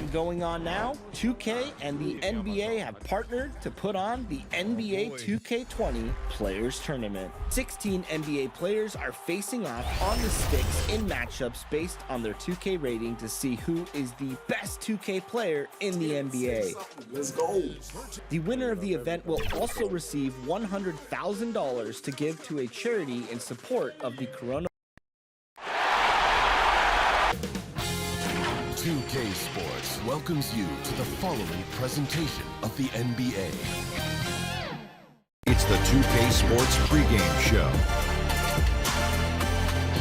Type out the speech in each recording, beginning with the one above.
tournament going on now. 2K and the NBA have partnered to put on the NBA 2K20 Players Tournament. 16 NBA players are facing off on the sticks in matchups based on their 2K rating to see who is the best 2K player in the NBA. Let's go. The winner of the event will also receive $100,000 to give to a charity in support of the coronavirus. 2K Sports welcomes you to the following presentation of the NBA. It's the 2K Sports pregame show.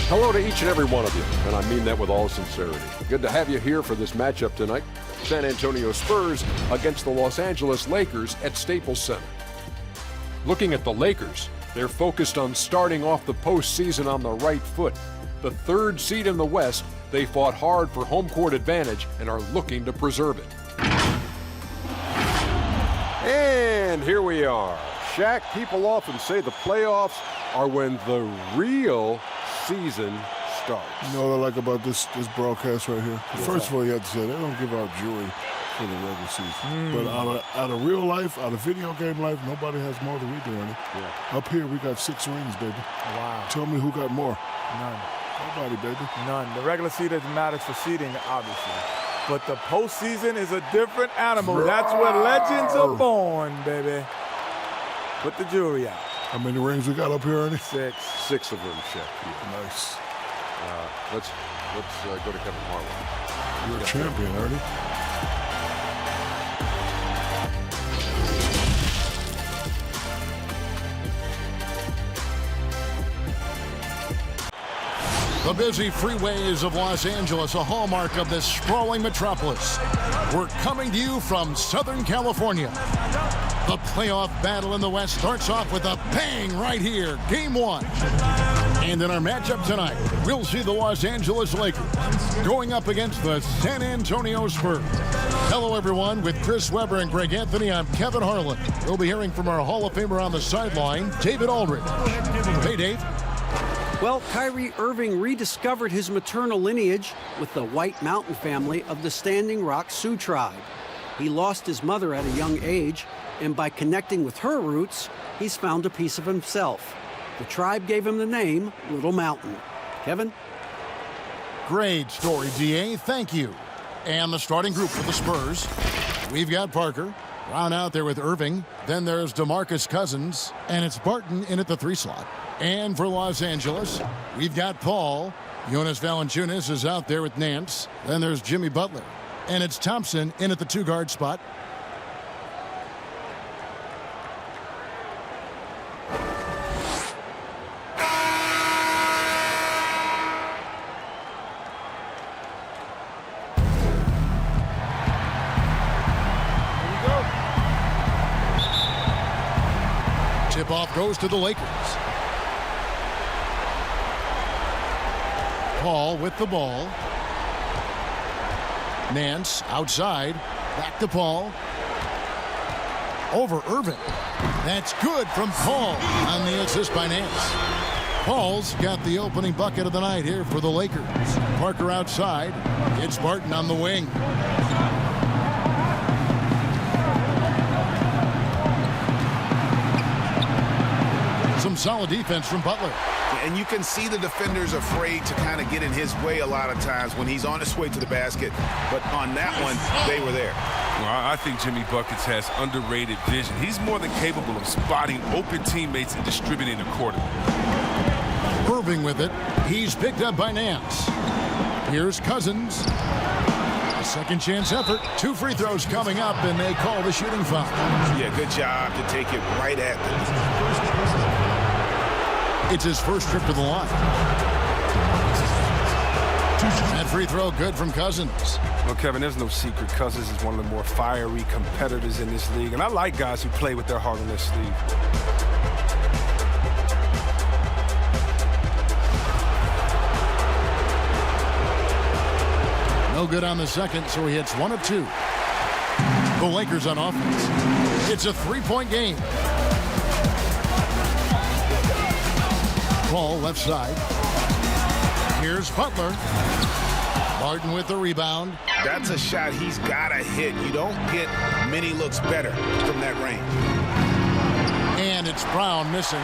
Hello to each and every one of you, and I mean that with all sincerity. Good to have you here for this matchup tonight. San Antonio Spurs against the Los Angeles Lakers at Staples Center. Looking at the Lakers, they're focused on starting off the postseason on the right foot. The third seed in the West, they fought hard for home court advantage and are looking to preserve it. And here we are. Shaq, people often say the playoffs are when the real season starts. You know what I like about this broadcast right here? First of all, you have to say, they don't give out jewelry for the regular season. But out of real life, out of video game life, nobody has more than we do, Ernie. Yeah. Up here, we got 6 rings, baby. Wow. Tell me who got more. None. Nobody, baby. None. The regular season matters for seeding, obviously. But the postseason is a different animal. That's where legends are born, baby. Put the jewelry out. How many rings we got up here, Ernie? 6. 6 of them, Shaq. Yeah. Nice. Let's go to Kevin Harlan. You're a champion, Ernie. The busy freeways of Los Angeles, a hallmark of this sprawling metropolis. We're coming to you from Southern California. The playoff battle in the West starts off with a bang right here, Game 1. And in our matchup tonight, we'll see the Los Angeles Lakers going up against the San Antonio Spurs. Hello, everyone. With Chris Webber and Greg Anthony, I'm Kevin Harlan. We'll be hearing from our Hall of Famer on the sideline, David Aldridge. Hey, Dave. Well, Kyrie Irving rediscovered his maternal lineage with the White Mountain family of the Standing Rock Sioux tribe. He lost his mother at a young age, and by connecting with her roots, he's found a piece of himself. The tribe gave him the name Little Mountain. Kevin? Great story, DA. Thank you. And the starting group for the Spurs. We've got Parker. Brown out there with Irving. Then there's DeMarcus Cousins. And it's Barton in at the 3 slot. And for Los Angeles, we've got Paul. Jonas Valanciunas is out there with Nance. Then there's Jimmy Butler. And it's Thompson in at the 2-guard spot. Tip-off goes to the Lakers. Paul with the ball. Nance outside. Back to Paul. Over Irving. That's good from Paul on the assist by Nance. Paul's got the opening bucket of the night here for the Lakers. Parker outside. It's Barton on the wing. Some solid defense from Butler. And you can see the defenders afraid to kind of get in his way a lot of times when he's on his way to the basket. But on that one, they were there. Well, I think Jimmy Buckets has underrated vision. He's more than capable of spotting open teammates and distributing accordingly. Irving with it. He's picked up by Nance. Here's Cousins. A second chance effort. 2 free throws coming up, and they call the shooting foul. Yeah, good job to take it right at them. It's his first trip to the line. That free throw good from Cousins. Well, Kevin, there's no secret. Cousins is one of the more fiery competitors in this league, and I like guys who play with their heart on their sleeve. No good on the second, so he hits 1 of 2. The Lakers on offense. It's a 3-point game. Paul left side. Here's Butler. Barton with the rebound. That's a shot he's got to hit. You don't get many looks better from that range. And it's Brown missing.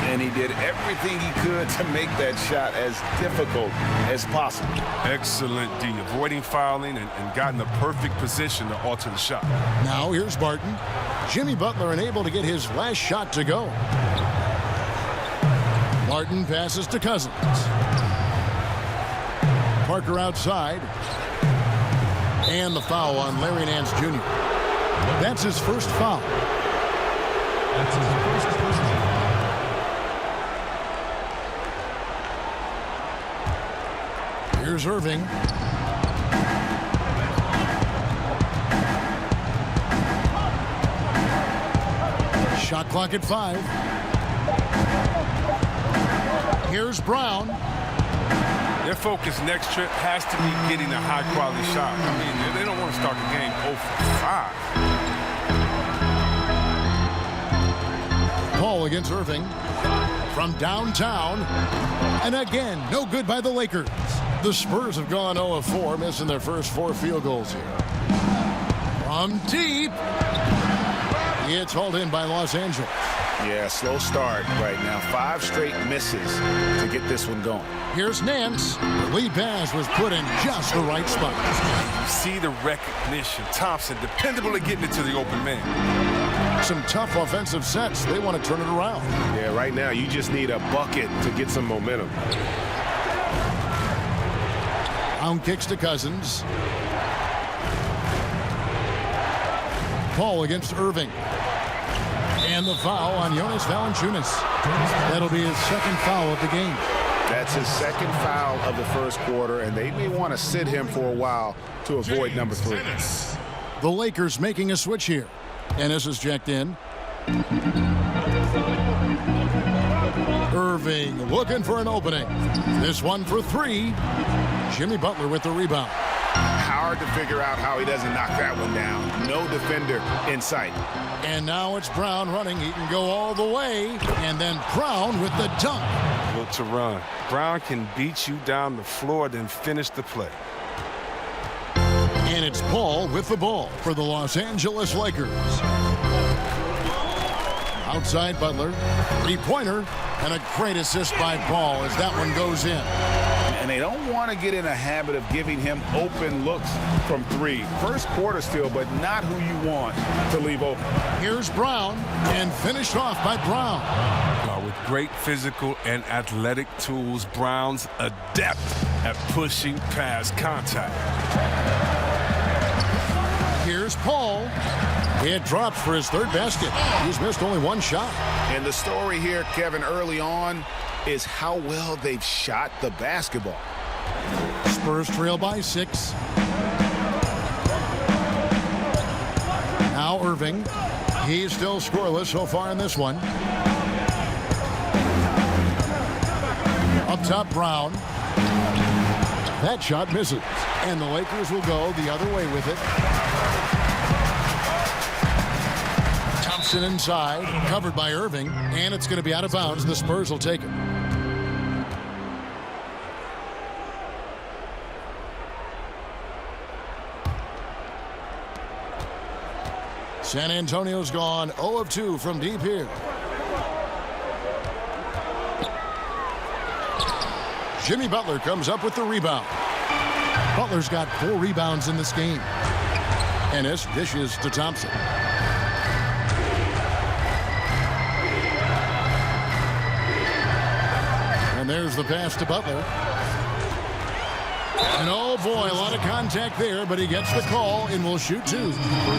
And he did everything he could to make that shot as difficult as possible. Excellent D, avoiding fouling and got in the perfect position to alter the shot. Now here's Barton. Jimmy Butler unable to get his last shot to go. Barton passes to Cousins. Parker outside. And the foul on Larry Nance Jr. That's his first foul. Here's Irving. Shot clock at 5. Here's Brown. Their focus next trip has to be getting a high-quality shot. I mean, they don't want to start the game 0 for 5. Paul against Irving from downtown. And again, no good by the Lakers. The Spurs have gone 0 of 4, missing their first 4 field goals here. From deep. It's hauled in by Los Angeles. Yeah, slow start right now. 5 straight misses to get this one going. Here's Nance. The lead pass was put in just the right spot. You see the recognition. Thompson, dependable at getting it to the open man. Some tough offensive sets. They want to turn it around. Yeah, right now you just need a bucket to get some momentum. Brown kicks to Cousins. Paul against Irving. And the foul on Jonas Valanciunas. That'll be his second foul of the game. That's his second foul of the first quarter, and they may want to sit him for a while to avoid number 3. The Lakers making a switch here. Ennis is checked in. Irving looking for an opening. This one for 3. Jimmy Butler with the rebound. Hard to figure out how he doesn't knock that one down. No defender in sight. And now it's Brown running. He can go all the way. And then Brown with the dunk. Look to run. Brown can beat you down the floor, then finish the play. And it's Paul with the ball for the Los Angeles Lakers. Outside Butler. 3-pointer. And a great assist by Paul as that one goes in. And they don't want to get in a habit of giving him open looks from 3. First quarter still, but not who you want to leave open. Here's Brown, and finished off by Brown. With great physical and athletic tools, Brown's adept at pushing past contact. Here's Paul. It drops for his 3rd basket. He's missed only 1 shot. And the story here, Kevin, early on is how well they've shot the basketball. Spurs trail by 6. Now Irving. He's still scoreless so far in this one. Up top, Brown. That shot misses. And the Lakers will go the other way with it. Thompson inside, covered by Irving, and it's going to be out of bounds. The Spurs will take it. San Antonio's gone 0 of 2 from deep here. Jimmy Butler comes up with the rebound. Butler's got 4 rebounds in this game. Ennis dishes to Thompson. And there's the pass to Butler. And oh boy, a lot of contact there, but he gets the call and will shoot 2.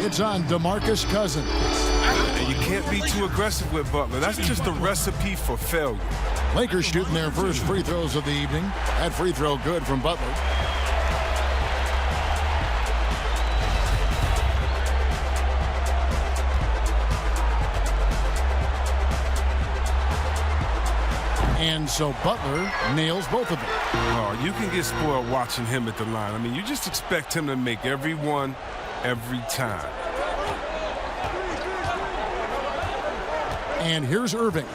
It's on DeMarcus Cousins. And you can't be too aggressive with Butler. That's just a recipe for failure. Lakers shooting their first free throws of the evening. That free throw good from Butler. And so Butler nails both of them. Oh, you can get spoiled watching him at the line. I mean, you just expect him to make every one every time. And here's Irving.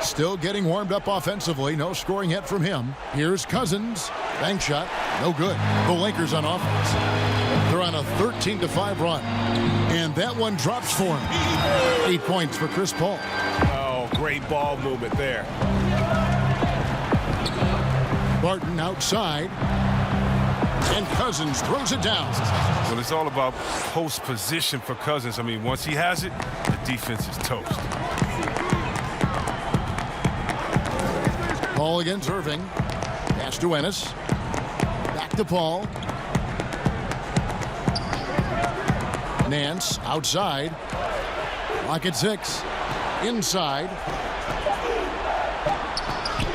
Still getting warmed up offensively. No scoring yet from him. Here's Cousins. Bank shot, no good. The Lakers on offense. They're on a 13-5 run. And that one drops for him. 8 points for Chris Paul. Oh, great ball movement there. Barton outside. And Cousins throws it down. Well, it's all about post position for Cousins. I mean, once he has it, the defense is toast. Paul against Irving. Pass to Ennis. Back to Paul. Nance outside. Lock at 6. Inside.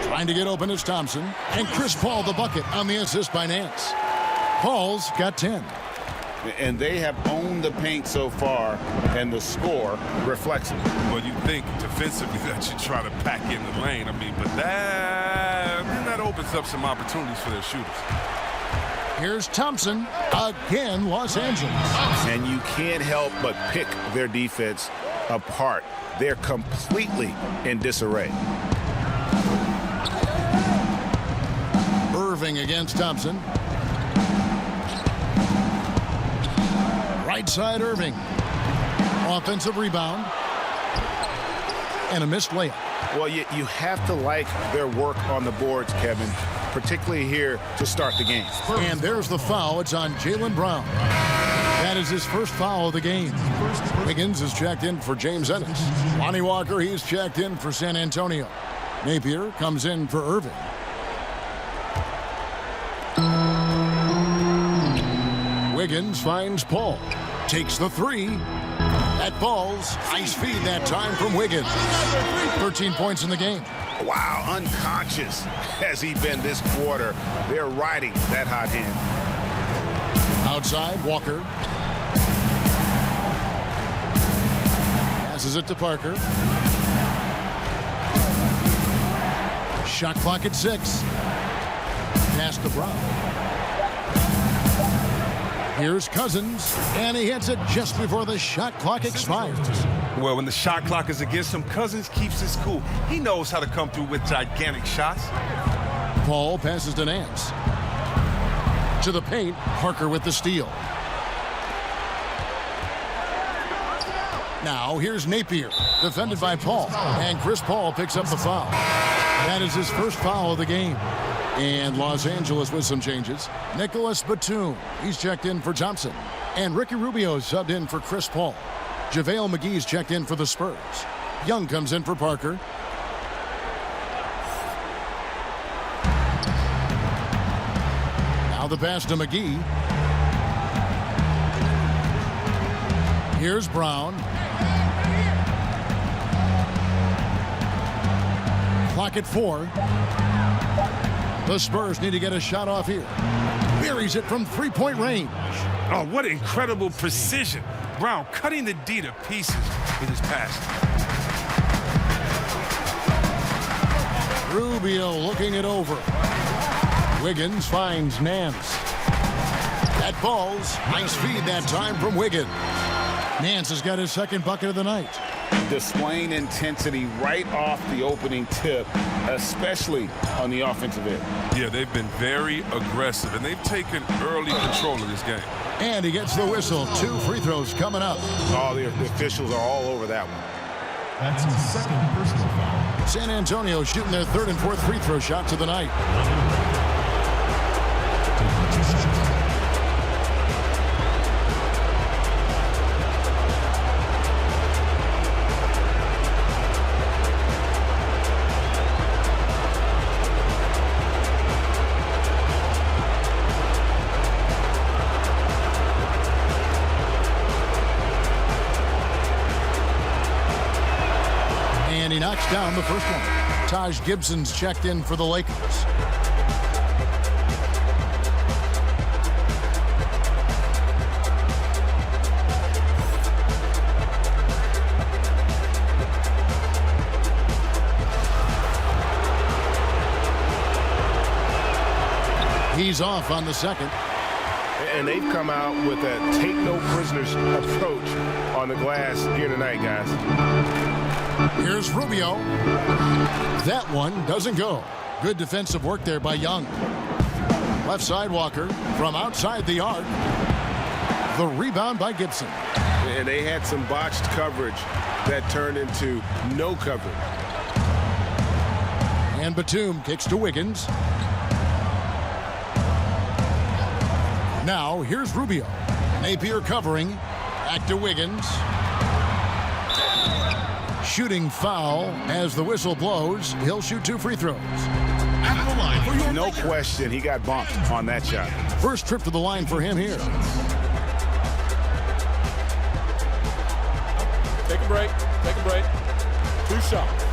Trying to get open is Thompson. And Chris Paul the bucket on the assist by Nance. Paul's got 10. And they have owned the paint so far, and the score reflects it. Well, you think defensively that you try to pack in the lane. I mean, but that opens up some opportunities for their shooters. Here's Thompson. Again, Los Angeles. And you can't help but pick their defense apart. They're completely in disarray. Irving against Thompson. Right side Irving. Offensive rebound. And a missed layup. Well, you have to like their work on the boards, Kevin, particularly here to start the game. And there's the foul. It's on Jaylen Brown. That is his first foul of the game. Wiggins is checked in for James Ennis. Lonnie Walker, he's checked in for San Antonio. Napier comes in for Irving. Wiggins finds Paul. Takes the 3. That falls. Nice feed that time from Wiggins. 13 points in the game. Wow, unconscious has he been this quarter. They're riding that hot hand. Outside, Walker. Passes it to Parker. Shot clock at 6. Pass to Brown. Here's Cousins, and he hits it just before the shot clock expires. Well, when the shot clock is against him, Cousins keeps his cool. He knows how to come through with gigantic shots. Paul passes to Nance. To the paint, Parker with the steal. Now, here's Napier, defended by Paul, and Chris Paul picks up the foul. That is his first foul of the game. And Los Angeles with some changes. Nicholas Batum, he's checked in for Thompson. And Ricky Rubio subbed in for Chris Paul. JaVale McGee's checked in for the Spurs. Young comes in for Parker. Now the pass to McGee. Here's Brown. Clock at 4. The Spurs need to get a shot off here. Buries it from three-point range. Oh, what incredible precision. Brown cutting the D to pieces with his pass. Rubio looking it over. Wiggins finds Nance. That falls. Nice feed that time from Wiggins. Nance has got his second bucket of the night. Displaying intensity right off the opening tip, especially on the offensive end. Yeah, they've been very aggressive, and they've taken early control of this game. And he gets the whistle. 2 free throws coming up. Oh, the officials are all over that one. That's his second personal foul. San Antonio shooting their 3rd and 4th free throw shots of the night. He knocks down the first one. Taj Gibson's checked in for the Lakers. He's off on the second. And they've come out with a take no prisoners approach on the glass here tonight, guys. Here's Rubio. That one doesn't go. Good defensive work there by Young. Left side Walker from outside the arc. The rebound by Gibson. And they had some botched coverage that turned into no coverage. And Batum kicks to Wiggins. Now here's Rubio. Napier covering. Back to Wiggins. Shooting foul as the whistle blows. He'll shoot 2 free throws. At the line for your No question, he got bumped on that shot. First trip to the line for him here. Take a break. Take a break. 2 shots.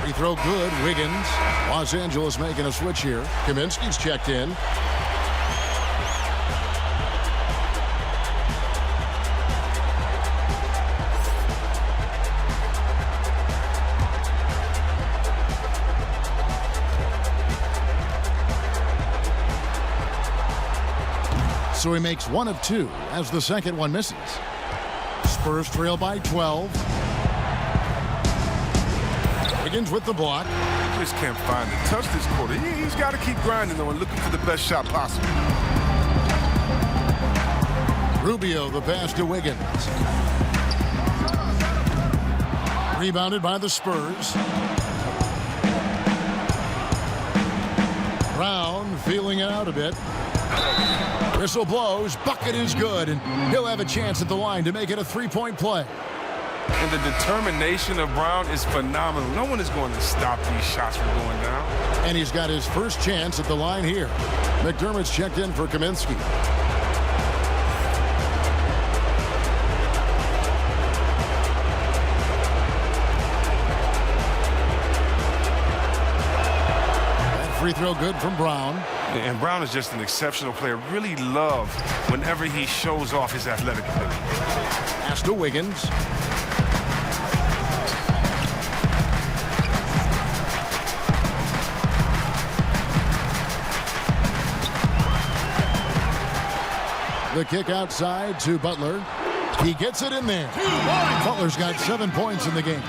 Free throw good. Wiggins. Los Angeles making a switch here. Kaminsky's checked in. So he makes 1 of 2 as the second one misses. Spurs trail by 12. Wiggins with the block. Just can't find the touch this quarter. He's got to keep grinding though and looking for the best shot possible. Rubio the pass to Wiggins. Rebounded by the Spurs. Brown feeling it out a bit. Whistle blows, bucket is good, and he'll have a chance at the line to make it a 3-point play. And the determination of Brown is phenomenal. No one is going to stop these shots from going down. And he's got his first chance at the line here. McDermott's checked in for Kaminsky. That free throw good from Brown. And Brown is just an exceptional player. Really love whenever he shows off his athletic ability. Pass to Wiggins. The kick outside to Butler. He gets it in there. Butler's got 7 points in the game.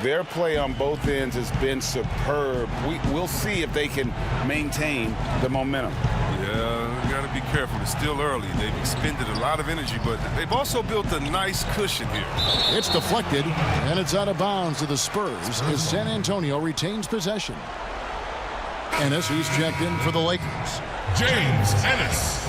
Their play on both ends has been superb. We'll see if they can maintain the momentum. Yeah, you got to be careful. It's still early. They've expended a lot of energy, but they've also built a nice cushion here. It's deflected, and it's out of bounds to the Spurs as San Antonio retains possession. Ennis, he's checked in for the Lakers. James Ennis.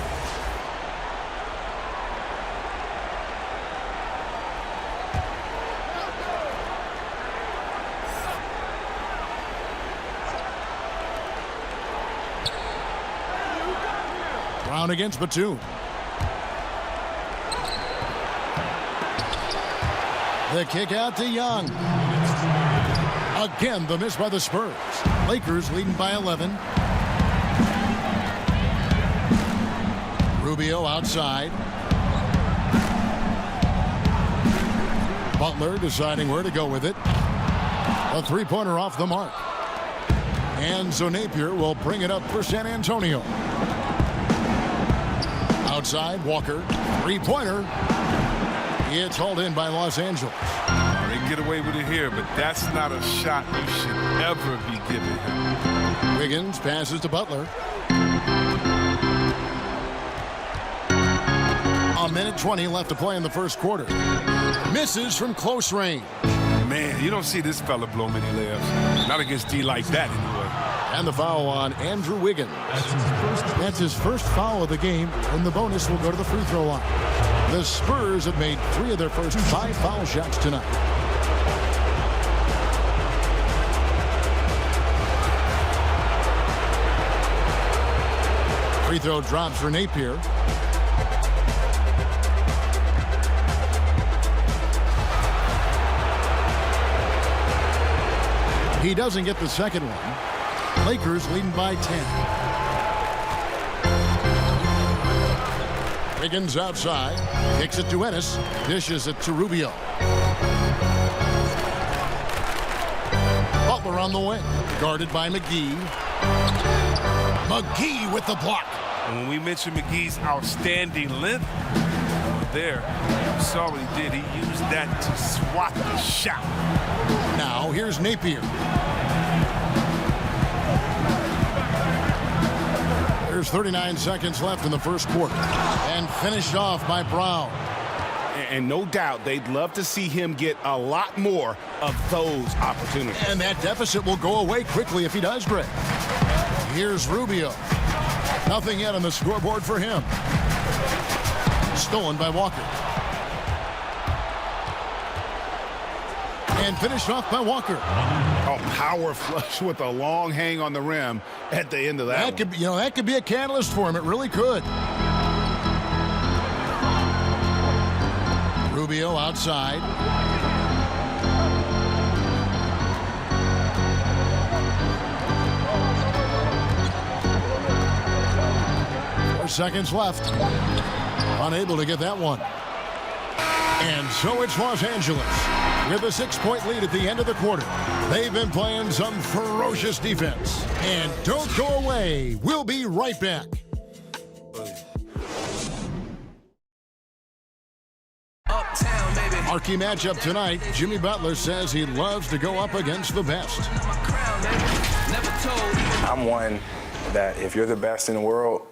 Brown against Batum. The kick out to Young. Again, the miss by the Spurs. Lakers leading by 11. Rubio outside. Butler deciding where to go with it. A 3-pointer off the mark. And so Napier will bring it up for San Antonio. Outside, Walker, 3-pointer. It's hauled in by Los Angeles. They get away with it here, but that's not a shot you should ever be giving him. Wiggins passes to Butler. A minute 20 left to play in the first quarter. Misses from close range. Man, you don't see this fella blow many layups. Not against D like that anyway. And the foul on Andrew Wiggins. That's his first foul of the game, and the bonus will go to the free throw line. The Spurs have made 3 of their first 5 foul shots tonight. Free throw drops for Napier. He doesn't get the second one. Lakers leading by 10. Wiggins outside. Kicks it to Ennis. Dishes it to Rubio. Butler on the wing. Guarded by McGee. McGee with the block. And when we mentioned McGee's outstanding length, there, you saw what he did. He used that to swat the shot. Now here's Napier. There's 39 seconds left in the first quarter. And finished off by Brown. And no doubt they'd love to see him get a lot more of those opportunities. And that deficit will go away quickly if he does, Greg. Here's Rubio. Nothing yet on the scoreboard for him. Stolen by Walker. And finished off by Walker. A power flush with a long hang on the rim at the end of that. That could be a catalyst for him. It really could. Rubio outside. Seconds left. Unable to get that one. And so it's Los Angeles with a 6-point lead at the end of the quarter. They've been playing some ferocious defense. And don't go away. We'll be right back. Marquee matchup tonight. Jimmy Butler says he loves to go up against the best. I'm one that if you're the best in the world,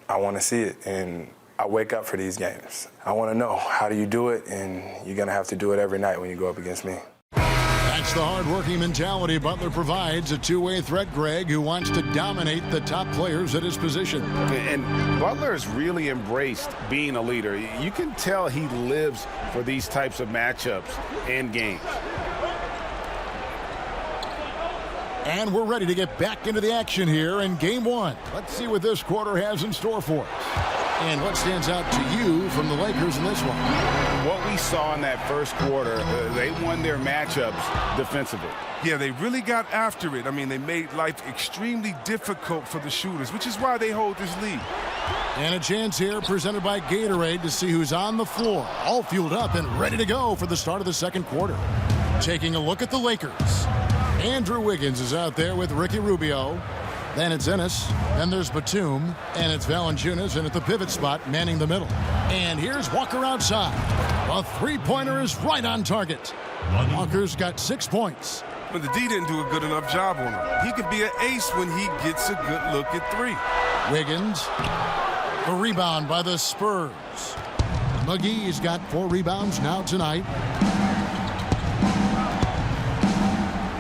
I want to see it, and I wake up for these games. I want to know, how do you do it? And you're going to have to do it every night when you go up against me. That's the hard-working mentality Butler provides, a two-way threat, Greg, who wants to dominate the top players at his position. And Butler's really embraced being a leader. You can tell he lives for these types of matchups and games. And we're ready to get back into the action here in Game 1. Let's see what this quarter has in store for us. And what stands out to you from the Lakers in this one? What we saw in that first quarter, they won their matchups defensively. Yeah, they really got after it. I mean, they made life extremely difficult for the shooters, which is why they hold this lead. And a chance here presented by Gatorade to see who's on the floor, all fueled up and ready to go for the start of the second quarter. Taking a look at the Lakers. Andrew Wiggins is out there with Ricky Rubio. Then it's Ennis. Then there's Batum. And it's Valanciunas in at the pivot spot, manning the middle. And here's Walker outside. A three-pointer is right on target. Walker's got 6 points. But the D didn't do a good enough job on him. He could be an ace when he gets a good look at three. Wiggins. A rebound by the Spurs. McGee's got 4 rebounds now tonight.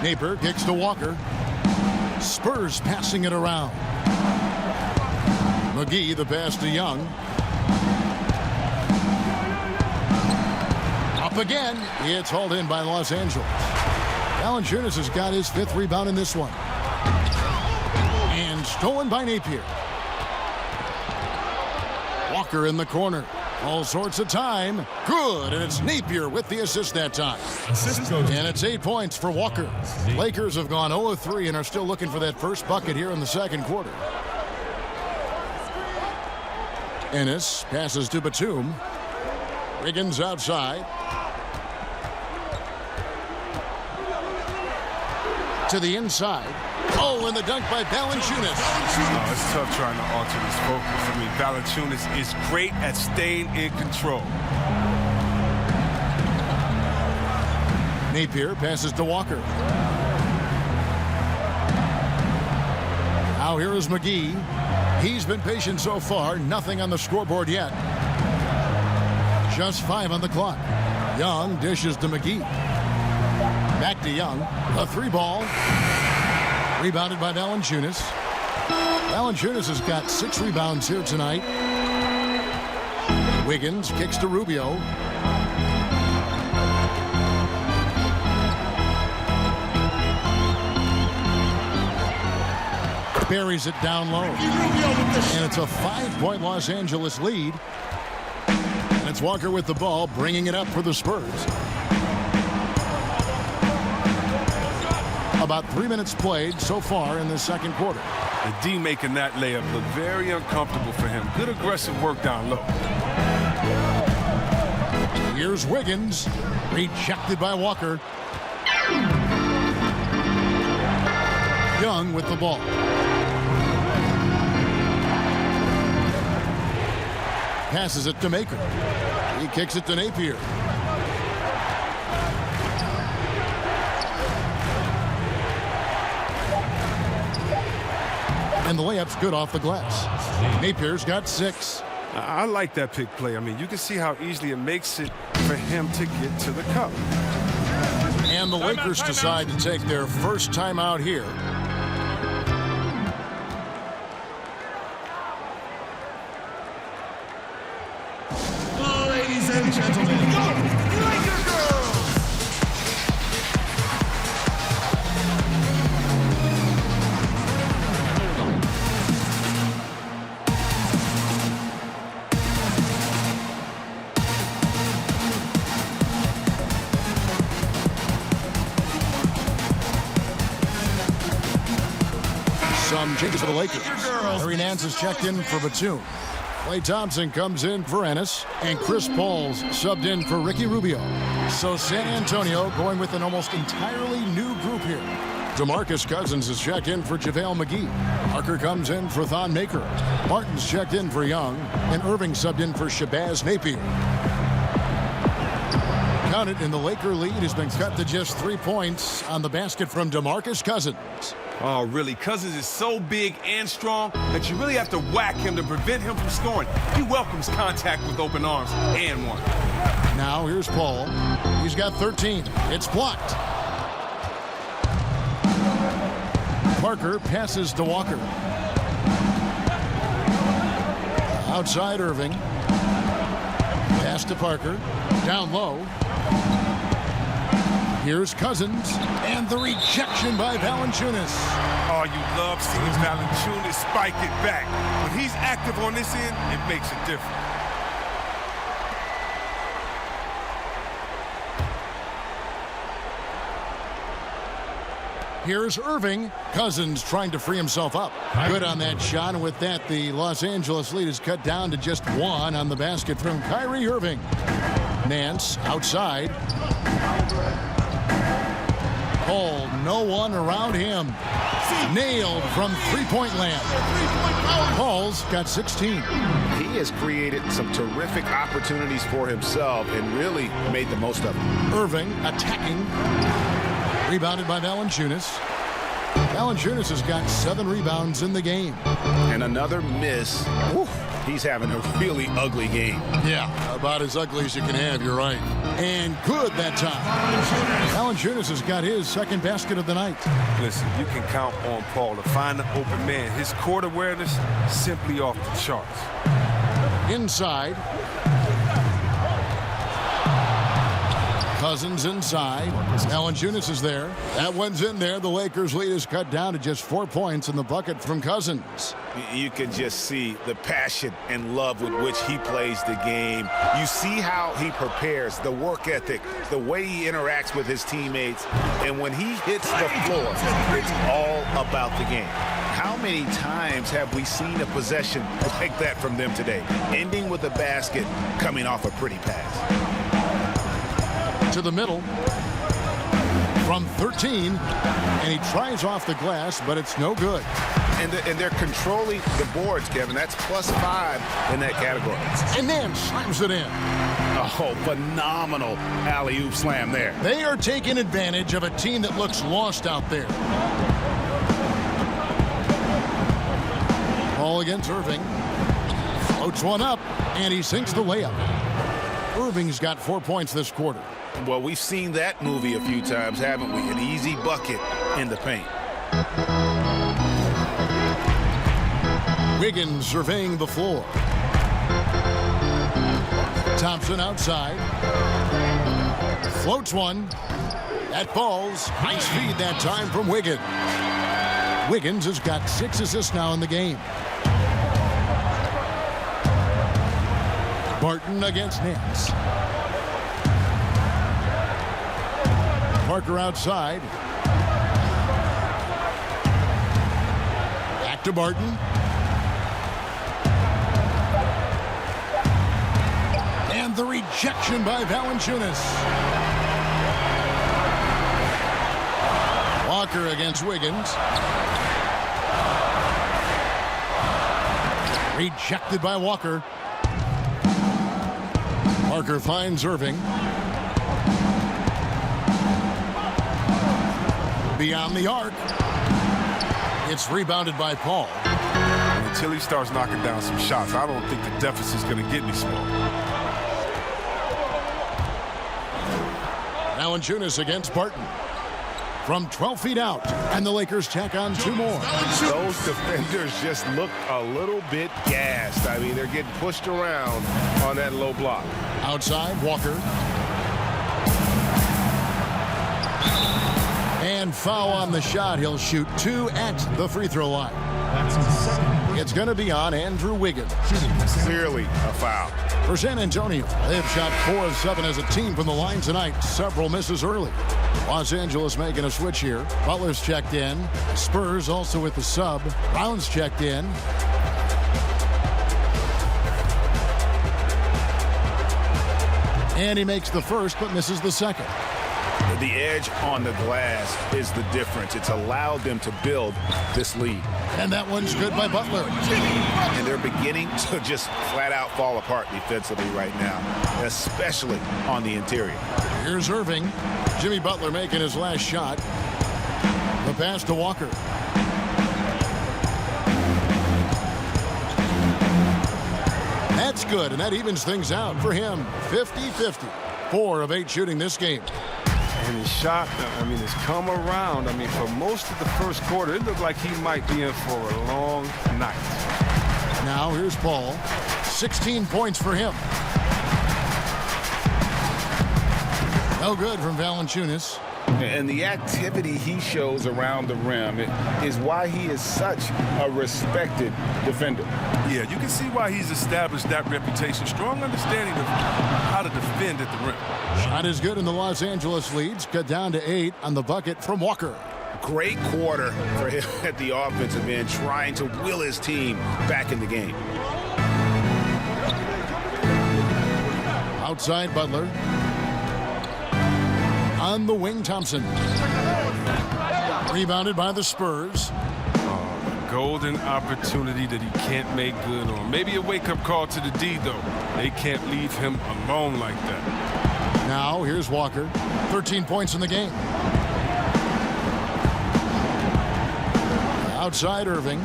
Napier kicks to Walker. Spurs passing it around. McGee, the pass to Young. Up again. It's hauled in by Los Angeles. Valanciunas has got his 5th rebound in this one. And stolen by Napier. Walker in the corner. All sorts of time. Good, and it's Napier with the assist that time. And it's 8 points for Walker. Lakers have gone 0 of 3 and are still looking for that first bucket here in the second quarter. Ennis passes to Batum. Wiggins outside. To the inside. Oh, and the dunk by Valanciunas. Oh, it's tough trying to alter this focus. I mean, Valanciunas is great at staying in control. Napier passes to Walker. Now here is McGee. He's been patient so far. Nothing on the scoreboard yet. Just 5 on the clock. Young dishes to McGee. Back to Young. A 3-ball. Rebounded by Valanciunas. Valanciunas has got 6 rebounds here tonight. Wiggins kicks to Rubio. Buries it down low. And it's a 5-point Los Angeles lead. And it's Walker with the ball, bringing it up for the Spurs. About 3 minutes played so far in the second quarter. The D making that layup look very uncomfortable for him. Good aggressive work down low. Here's Wiggins. Rejected by Walker. Young with the ball. Passes it to Maker. He kicks it to Napier. And the layup's good off the glass. Napier's got 6. I like that pick play. I mean, you can see how easily it makes it for him to get to the cup. And the Lakers decide to take their first timeout here. Ladies and gentlemen, go Laker girls! Some changes for the Lakers. Larry Nance is checked in for Batum. Klay Thompson comes in for Ennis, and Chris Paul's subbed in for Ricky Rubio. So San Antonio going with an almost entirely new group here. DeMarcus Cousins is checked in for JaVale McGee. Parker comes in for Thon Maker. Martin's checked in for Young, and Irving subbed in for Shabazz Napier. Counted, and the Laker lead has been cut to just 3 points on the basket from DeMarcus Cousins. Oh, really? Cousins is so big and strong that you really have to whack him to prevent him from scoring. He welcomes contact with open arms and one. Now here's Paul. He's got 13. It's blocked. Parker passes to Walker. Outside Irving. Pass to Parker. Down low. Here's Cousins, and the rejection by Valanciunas. Oh, you love seeing Valanciunas spike it back. When he's active on this end, it makes a difference. Here's Irving. Cousins trying to free himself up. Good on that shot, and with that, the Los Angeles lead is cut down to just 1 on the basket from Kyrie Irving. Nance outside. Paul, no one around him. Nailed from three-point land. Paul's got 16. He has created some terrific opportunities for himself and really made the most of them. Irving attacking. Rebounded by Valanciunas. Valanciunas has got 7 rebounds in the game. And another miss. Oof. He's having a really ugly game. Yeah, about as ugly as you can have, you're right. And good that time. Valanciunas has got his second basket of the night. Listen, you can count on Paul to find the open man. His court awareness simply off the charts. Inside. Cousins inside. Valanciunas is there. That one's in there. The Lakers' lead is cut down to just 4 points in the bucket from Cousins. You can just see the passion and love with which he plays the game. You see how he prepares, the work ethic, the way he interacts with his teammates. And when he hits the floor, it's all about the game. How many times have we seen a possession like that from them today, ending with a basket coming off a pretty pass? To the middle from 13, and he tries off the glass, but it's no good. And they're controlling the boards, Kevin. That's +5 in that category. And then slams it in. Oh, phenomenal alley-oop slam there. They are taking advantage of a team that looks lost out there. Ball against Irving. Floats one up, and he sinks the layup. Irving's got 4 points this quarter. Well, we've seen that movie a few times, haven't we? An easy bucket in the paint. Wiggins surveying the floor. Thompson outside. Floats one. That falls. Nice feed that time from Wiggins. Wiggins has got 6 assists now in the game. Barton against Nance. Parker outside. Back to Barton. And the rejection by Valanciunas. Walker against Wiggins. Rejected by Walker. Parker finds Irving. Beyond the arc. It's rebounded by Paul. until he starts knocking down some shots. I don't think the deficit's going to get any smaller. Valanciunas against Barton. From 12 feet out, and the Lakers tack on 2 more. Those defenders just look a little bit gassed. I mean, they're getting pushed around on that low block. Outside, Walker. And foul on the shot. He'll shoot 2 at the free throw line. It's going to be on Andrew Wiggins. Clearly a foul. For San Antonio, they've shot 4 of 7 as a team from the line tonight. Several misses early. Los Angeles making a switch here. Butler's checked in. Spurs also with the sub. Brown's checked in. And he makes the first but misses the second. The edge on the glass is the difference. It's allowed them to build this lead. And that one's good by Butler. And they're beginning to just flat out fall apart defensively right now, especially on the interior. Here's Irving. Jimmy Butler making his last shot. The pass to Walker. That's good, and that evens things out for him. 50-50. 4 of 8 shooting this game. And his shot, I mean, has come around. I mean, for most of the first quarter, it looked like he might be in for a long night. Now here's Paul. 16 points for him. No good from Valanciunas. And the activity he shows around the rim is why he is such a respected defender. Yeah, you can see why he's established that reputation. Strong understanding of how to defend at the rim. Shot is good, and the Los Angeles leads cut down to 8 on the bucket from Walker. Great quarter for him at the offensive end, trying to will his team back in the game. Outside Butler. On the wing, Thompson. Rebounded by the Spurs. Golden opportunity that he can't make good on. Maybe a wake-up call to the D, though. They can't leave him alone like that. Now, here's Walker. 13 points in the game. Outside Irving.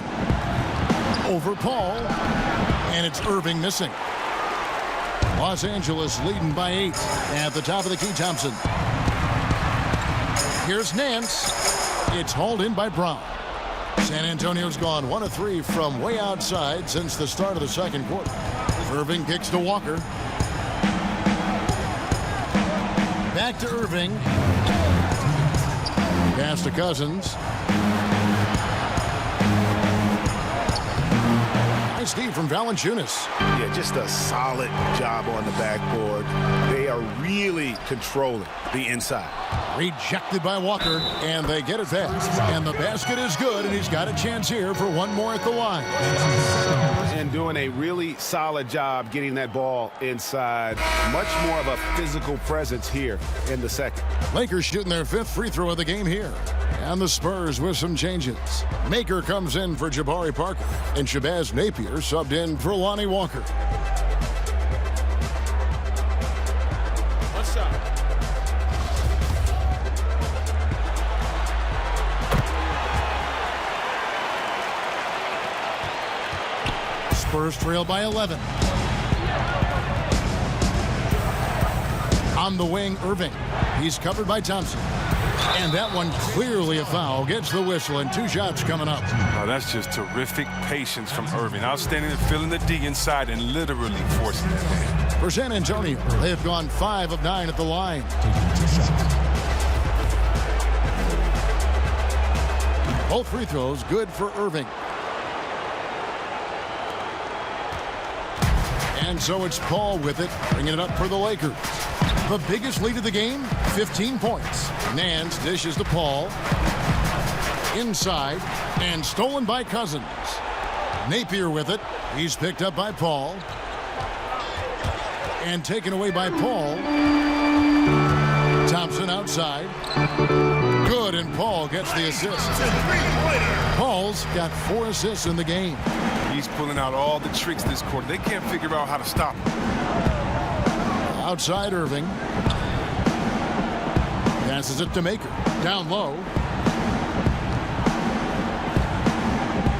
Over Paul. And it's Irving missing. Los Angeles leading by 8 at the top of the key, Thompson. Here's Nance. It's hauled in by Brown. San Antonio's gone 1 of 3 from way outside since the start of the second quarter. Irving kicks to Walker. Back to Irving. Pass to Cousins. Nice D from Valanciunas. Yeah, just a solid job on the backboard. They are really controlling the inside. Rejected by Walker, and they get it back. And the basket is good, and he's got a chance here for one more at the line. And doing a really solid job getting that ball inside. Much more of a physical presence here in the second. Lakers shooting their 5th free throw of the game here. And the Spurs with some changes. Maker comes in for Jabari Parker, and Shabazz Napier subbed in for Lonnie Walker. What's up? Spurs trail by 11. On the wing, Irving. He's covered by Thompson. And that one clearly a foul. Gets the whistle, and 2 shots coming up. Oh, that's just terrific patience from Irving. Outstanding at filling the D inside and literally forcing it. For San Antonio, they have gone 5 of 9 at the line. Both free throws good for Irving. And so it's Paul with it, bringing it up for the Lakers. The biggest lead of the game, 15 points. Nance dishes to Paul. Inside, and stolen by Cousins. Napier with it. He's picked up by Paul. And taken away by Paul. Thompson outside. Good, and Paul gets the assist. Paul's got 4 assists in the game. He's pulling out all the tricks this quarter. They can't figure out how to stop him. Outside Irving. Passes it to Maker. Down low.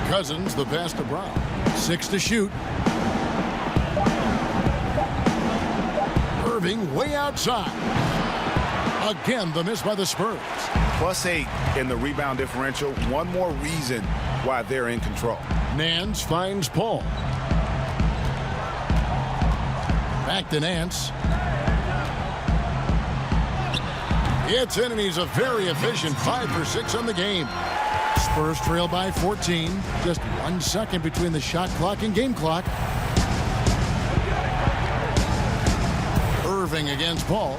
Cousins, the pass to Brown. 6 to shoot. Irving way outside. Again, the miss by the Spurs. +8 in the rebound differential. One more reason why they're in control. Nance finds Paul. Back to Nance. It's in, and he's a very efficient 5 for 6 on the game. Spurs trail by 14. Just 1 second between the shot clock and game clock. Irving against Paul.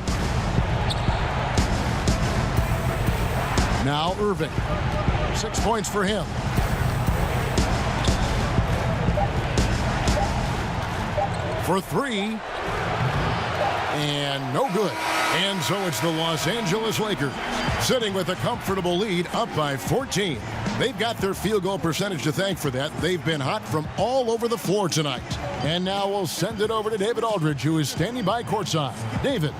Now Irving. 6 points for him. For 3. And no good. And so it's the Los Angeles Lakers sitting with a comfortable lead, up by 14. They've got their field goal percentage to thank for that. They've been hot from all over the floor tonight. And now we'll send it over to David Aldridge, who is standing by courtside. David.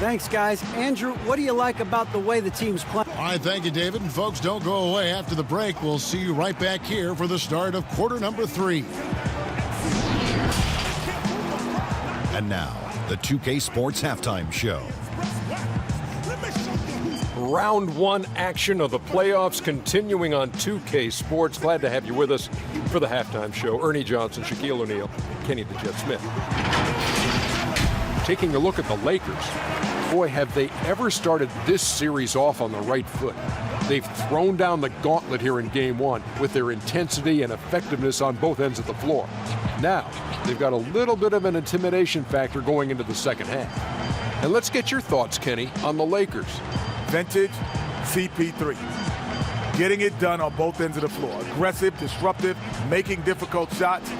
Thanks, guys. Andrew, what do you like about the way the team's playing? All right, thank you, David. And folks, don't go away. After the break, we'll see you right back here for the start of quarter number 3. And now, the 2K Sports Halftime Show. Round 1 action of the playoffs continuing on 2K Sports. Glad to have you with us for the halftime show. Ernie Johnson, Shaquille O'Neal, Kenny the Jet Smith. Taking a look at the Lakers. Boy, have they ever started this series off on the right foot. They've thrown down the gauntlet here in Game 1 with their intensity and effectiveness on both ends of the floor. Now, they've got a little bit of an intimidation factor going into the second half. And let's get your thoughts, Kenny, on the Lakers. Vintage CP3. Getting it done on both ends of the floor. Aggressive, disruptive, making difficult shots.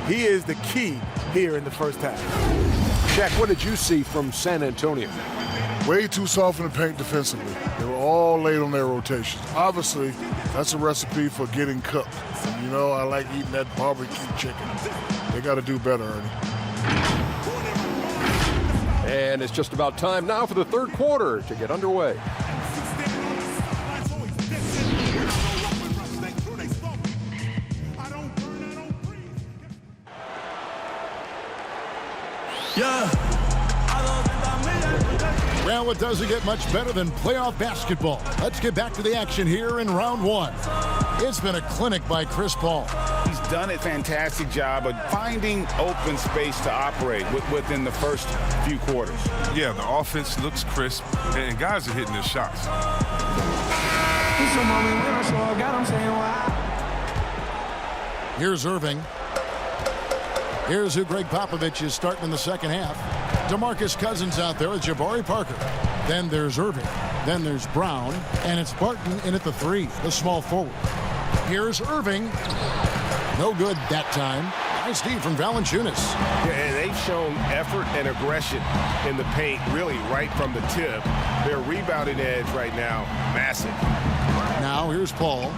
He is the key here in the first half. Shaq, what did you see from San Antonio? Way too soft in the paint defensively. They were all late on their rotations. Obviously, that's a recipe for getting cooked. And you know, I like eating that barbecue chicken. They got to do better, Ernie. And it's just about time now for the third quarter to get underway. Well, it doesn't get much better than playoff basketball. Let's get back to the action here in round 1. It's been a clinic by Chris Paul. He's done a fantastic job of finding open space to operate within the first few quarters. Yeah, the offense looks crisp, and guys are hitting their shots. Here's Irving. Here's who Greg Popovich is starting in the second half. DeMarcus Cousins out there with Jabari Parker. Then there's Irving. Then there's Brown. And it's Barton in at the 3, the small forward. Here's Irving. No good that time. Nice D from Valanciunas. Yeah, and they've shown effort and aggression in the paint, really right from the tip. Their rebounding edge right now, massive. Now here's Paul.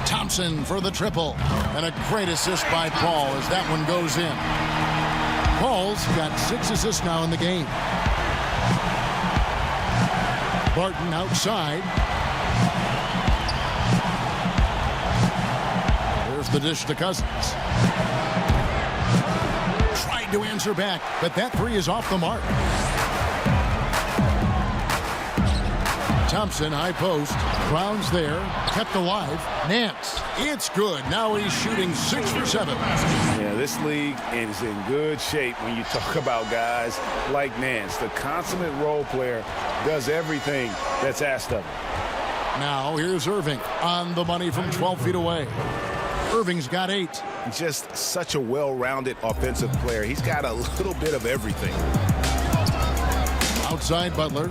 Thompson for the triple. And a great assist by Paul as that one goes in. Paul's got 6 assists now in the game. Barton outside. There's the dish to Cousins. Tried to answer back, but that 3 is off the mark. Thompson, high post. Brown's there. Kept alive. Nance. It's good. Now he's shooting 6 for 7. Yeah, this league is in good shape when you talk about guys like Nance. The consummate role player does everything that's asked of him. Now here's Irving on the money from 12 feet away. Irving's got 8. Just such a well-rounded offensive player. He's got a little bit of everything. Outside Butler.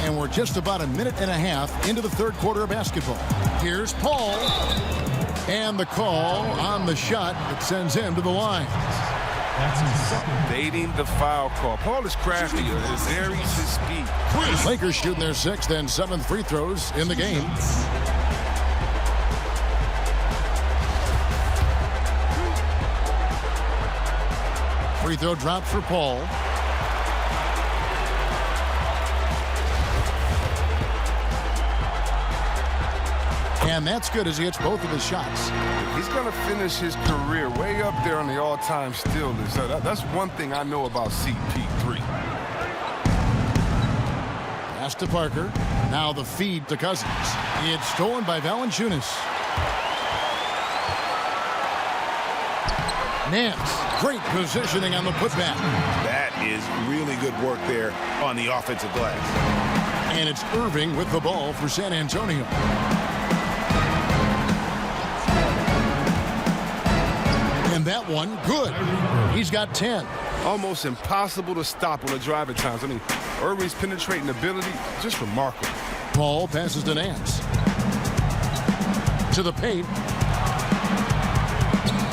And we're just about a minute and a half into the third quarter of basketball. Here's Paul. And the call on the shot that sends him to the line. Dating the foul call. Paul is crafty. His areas, his speed. Lakers shooting their 6th and 7th free throws in the game. Free throw dropped for Paul. And that's good as he hits both of his shots. He's going to finish his career way up there on the all-time steal list. That's one thing I know about CP3. Pass to Parker. Now the feed to Cousins. It's stolen by Valanciunas. Nance, great positioning on the putback. That is really good work there on the offensive glass. And it's Irving with the ball for San Antonio. And that one, good. He's got 10. Almost impossible to stop on the drive at times. I mean, Irving's penetrating ability, just remarkable. Paul passes to Nance. To the paint.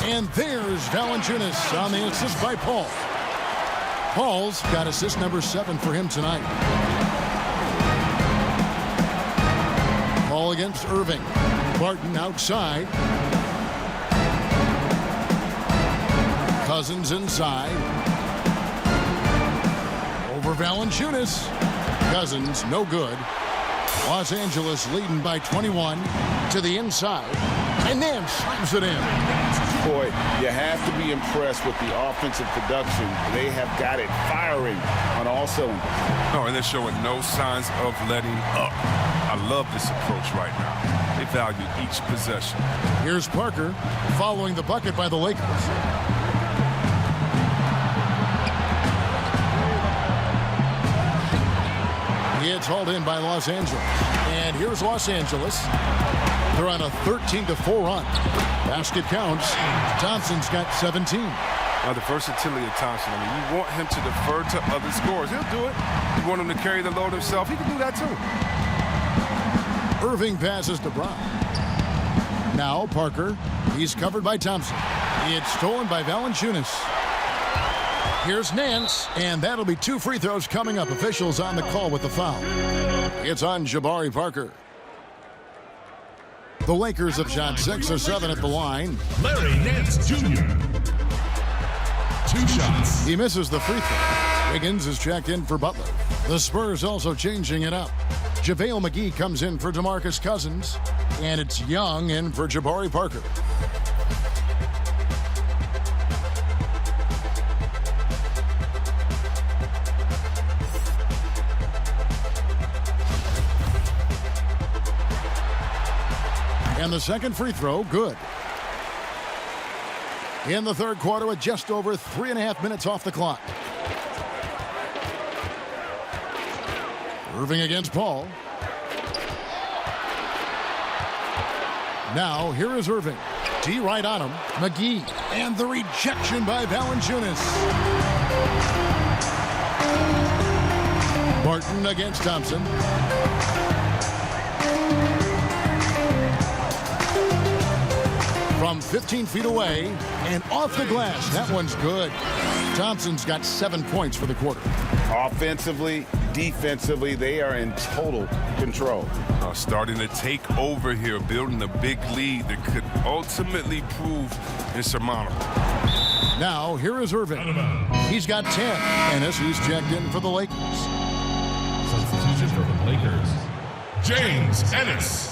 And there's Valanciunas on the assist by Paul. Paul's got assist number 7 for him tonight. Paul against Irving. Barton outside. Cousins inside. Over Valanciunas. Cousins, no good. Los Angeles leading by 21 to the inside. And Nance slams it in. Boy, you have to be impressed with the offensive production. They have got it firing on all cylinders. Oh, and they're showing no signs of letting up. I love this approach right now. They value each possession. Here's Parker following the bucket by the Lakers. It's hauled in by Los Angeles. And here's Los Angeles. They're on a 13-4 run. Basket counts. Thompson's got 17. Now, the versatility of Thompson, I mean, you want him to defer to other scorers. He'll do it. You want him to carry the load himself. He can do that, too. Irving passes to Brown. Now Parker. He's covered by Thompson. It's stolen by Valanciunas. Here's Nance, and that'll be 2 free throws coming up. Officials on the call with the foul. It's on Jabari Parker. The Lakers have shot 6 or 7 at the line. Larry Nance Jr. 2 shots. He misses the free throw. Wiggins is checked in for Butler. The Spurs also changing it up. JaVale McGee comes in for DeMarcus Cousins, and it's Young in for Jabari Parker. And the second free throw, good. In the third quarter with just over 3.5 minutes off the clock. Irving against Paul. Now, here is Irving. D right on him. McGee. And the rejection by Valanciunas. Barton against Thompson. From 15 feet away and off the glass. That one's good. Thompson's got 7 points for the quarter. Offensively, defensively, they are in total control. Starting to take over here, building a big lead that could ultimately prove insurmountable. Now, here is Irving. He's got 10. Ennis, he's checked in for the Lakers. Substitution for the Lakers, James Ennis.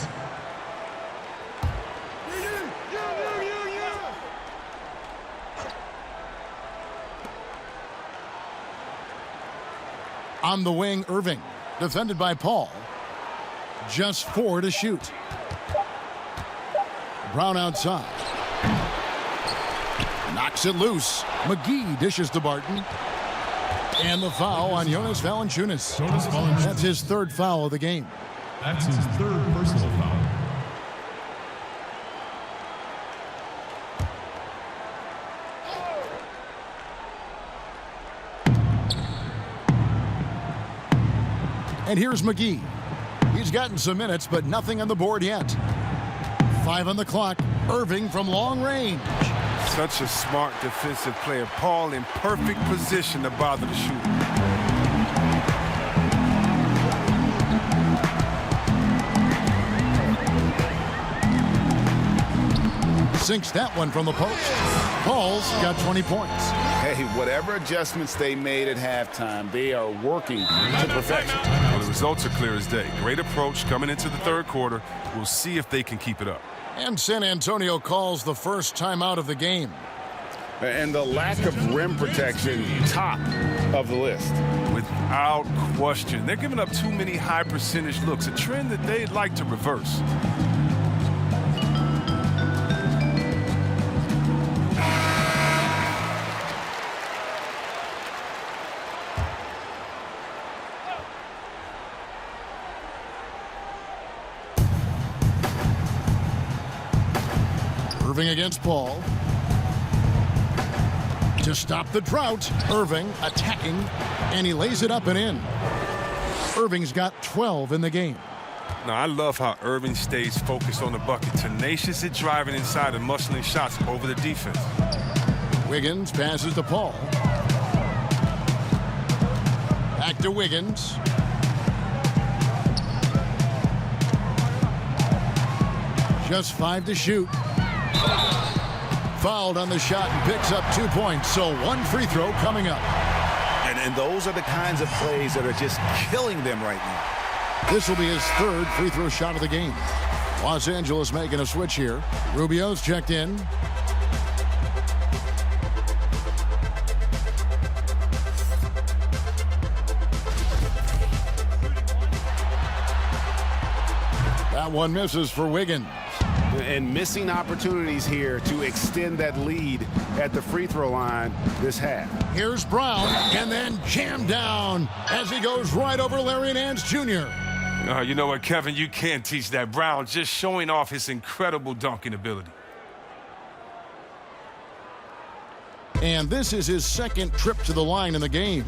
On the wing, Irving, defended by Paul. Just 4 to shoot. Brown outside. Knocks it loose. McGee dishes to Barton. And the foul on Jonas Valanciunas. That's his 3rd foul of the game. That's his 3rd personal foul. And here's McGee. He's gotten some minutes, but nothing on the board yet. 5 on the clock. Irving from long range. Such a smart defensive player. Paul in perfect position to bother the shooter. sinks that one from the post. Paul's got 20 points. Hey, whatever adjustments they made at halftime, they are working to perfection. Well, the results are clear as day. Great approach coming into the third quarter. We'll see if they can keep it up. And San Antonio calls the first timeout of the game. And the lack of rim protection, top of the list. Without question. They're giving up too many high percentage looks, a trend that they'd like to reverse. Irving against Paul. To stop the drought, Irving attacking, and he lays it up and in. Irving's got 12 in the game. Now, I love how Irving stays focused on the bucket, tenacious at driving inside and muscling shots over the defense. Wiggins passes to Paul. Back to Wiggins. Just 5 to shoot. Fouled on the shot and picks up 2 points. So one free throw coming up. And those are the kinds of plays that are just killing them right now. This will be his third free throw shot of the game. Los Angeles making a switch here. Rubio's checked in. That one misses for Wiggins. And missing opportunities here to extend that lead at the free throw line this half. Here's Brown, and then jammed down as he goes right over Larry Nance Jr. You know what, Kevin? You can't teach that. Brown just showing off his incredible dunking ability. And this is his second trip to the line in the game.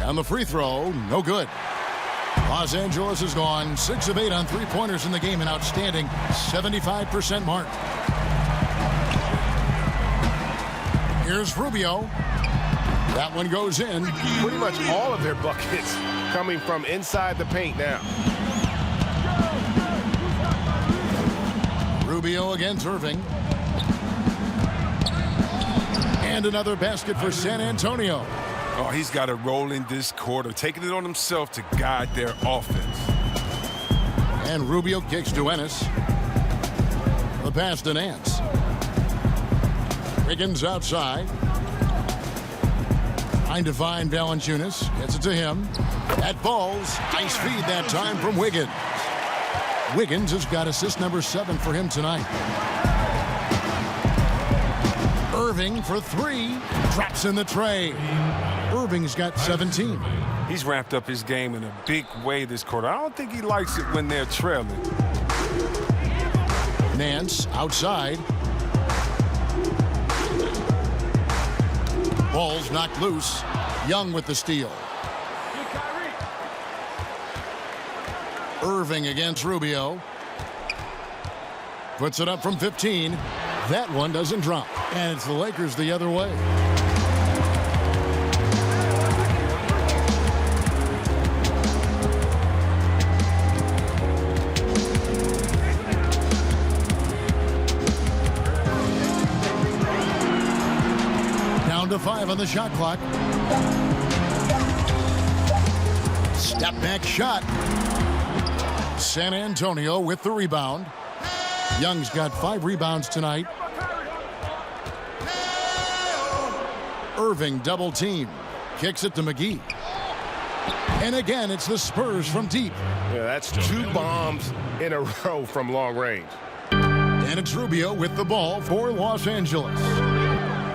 On the free throw, no good. Los Angeles has gone 6 of 8 on three-pointers in the game, an outstanding 75% mark. Here's Rubio. That one goes in. Pretty much all of their buckets coming from inside the paint now. Rubio against Irving. And another basket for San Antonio. Oh, he's got a role in this quarter, taking it on himself to guide their offense. And Rubio kicks to Ennis. The pass to Nance. Wiggins outside. Trying to find Valanciunas. Gets it to him. That falls. Nice feed that time from Wiggins. Wiggins has got assist number 7 for him tonight. Irving for 3. Drops in the tray. Irving's got 17. He's ramped up his game in a big way this quarter. I don't think he likes it when they're trailing. Nance outside. Ball's knocked loose. Young with the steal. Irving against Rubio. Puts it up from 15. That one doesn't drop. And it's the Lakers the other way. Down to 5 on the shot clock. Step back shot. San Antonio with the rebound. Young's got 5 rebounds tonight. Irving double team. Kicks it to McGee. And again, it's the Spurs from deep. Yeah, that's 2 bombs in a row from long range. And it's Rubio with the ball for Los Angeles.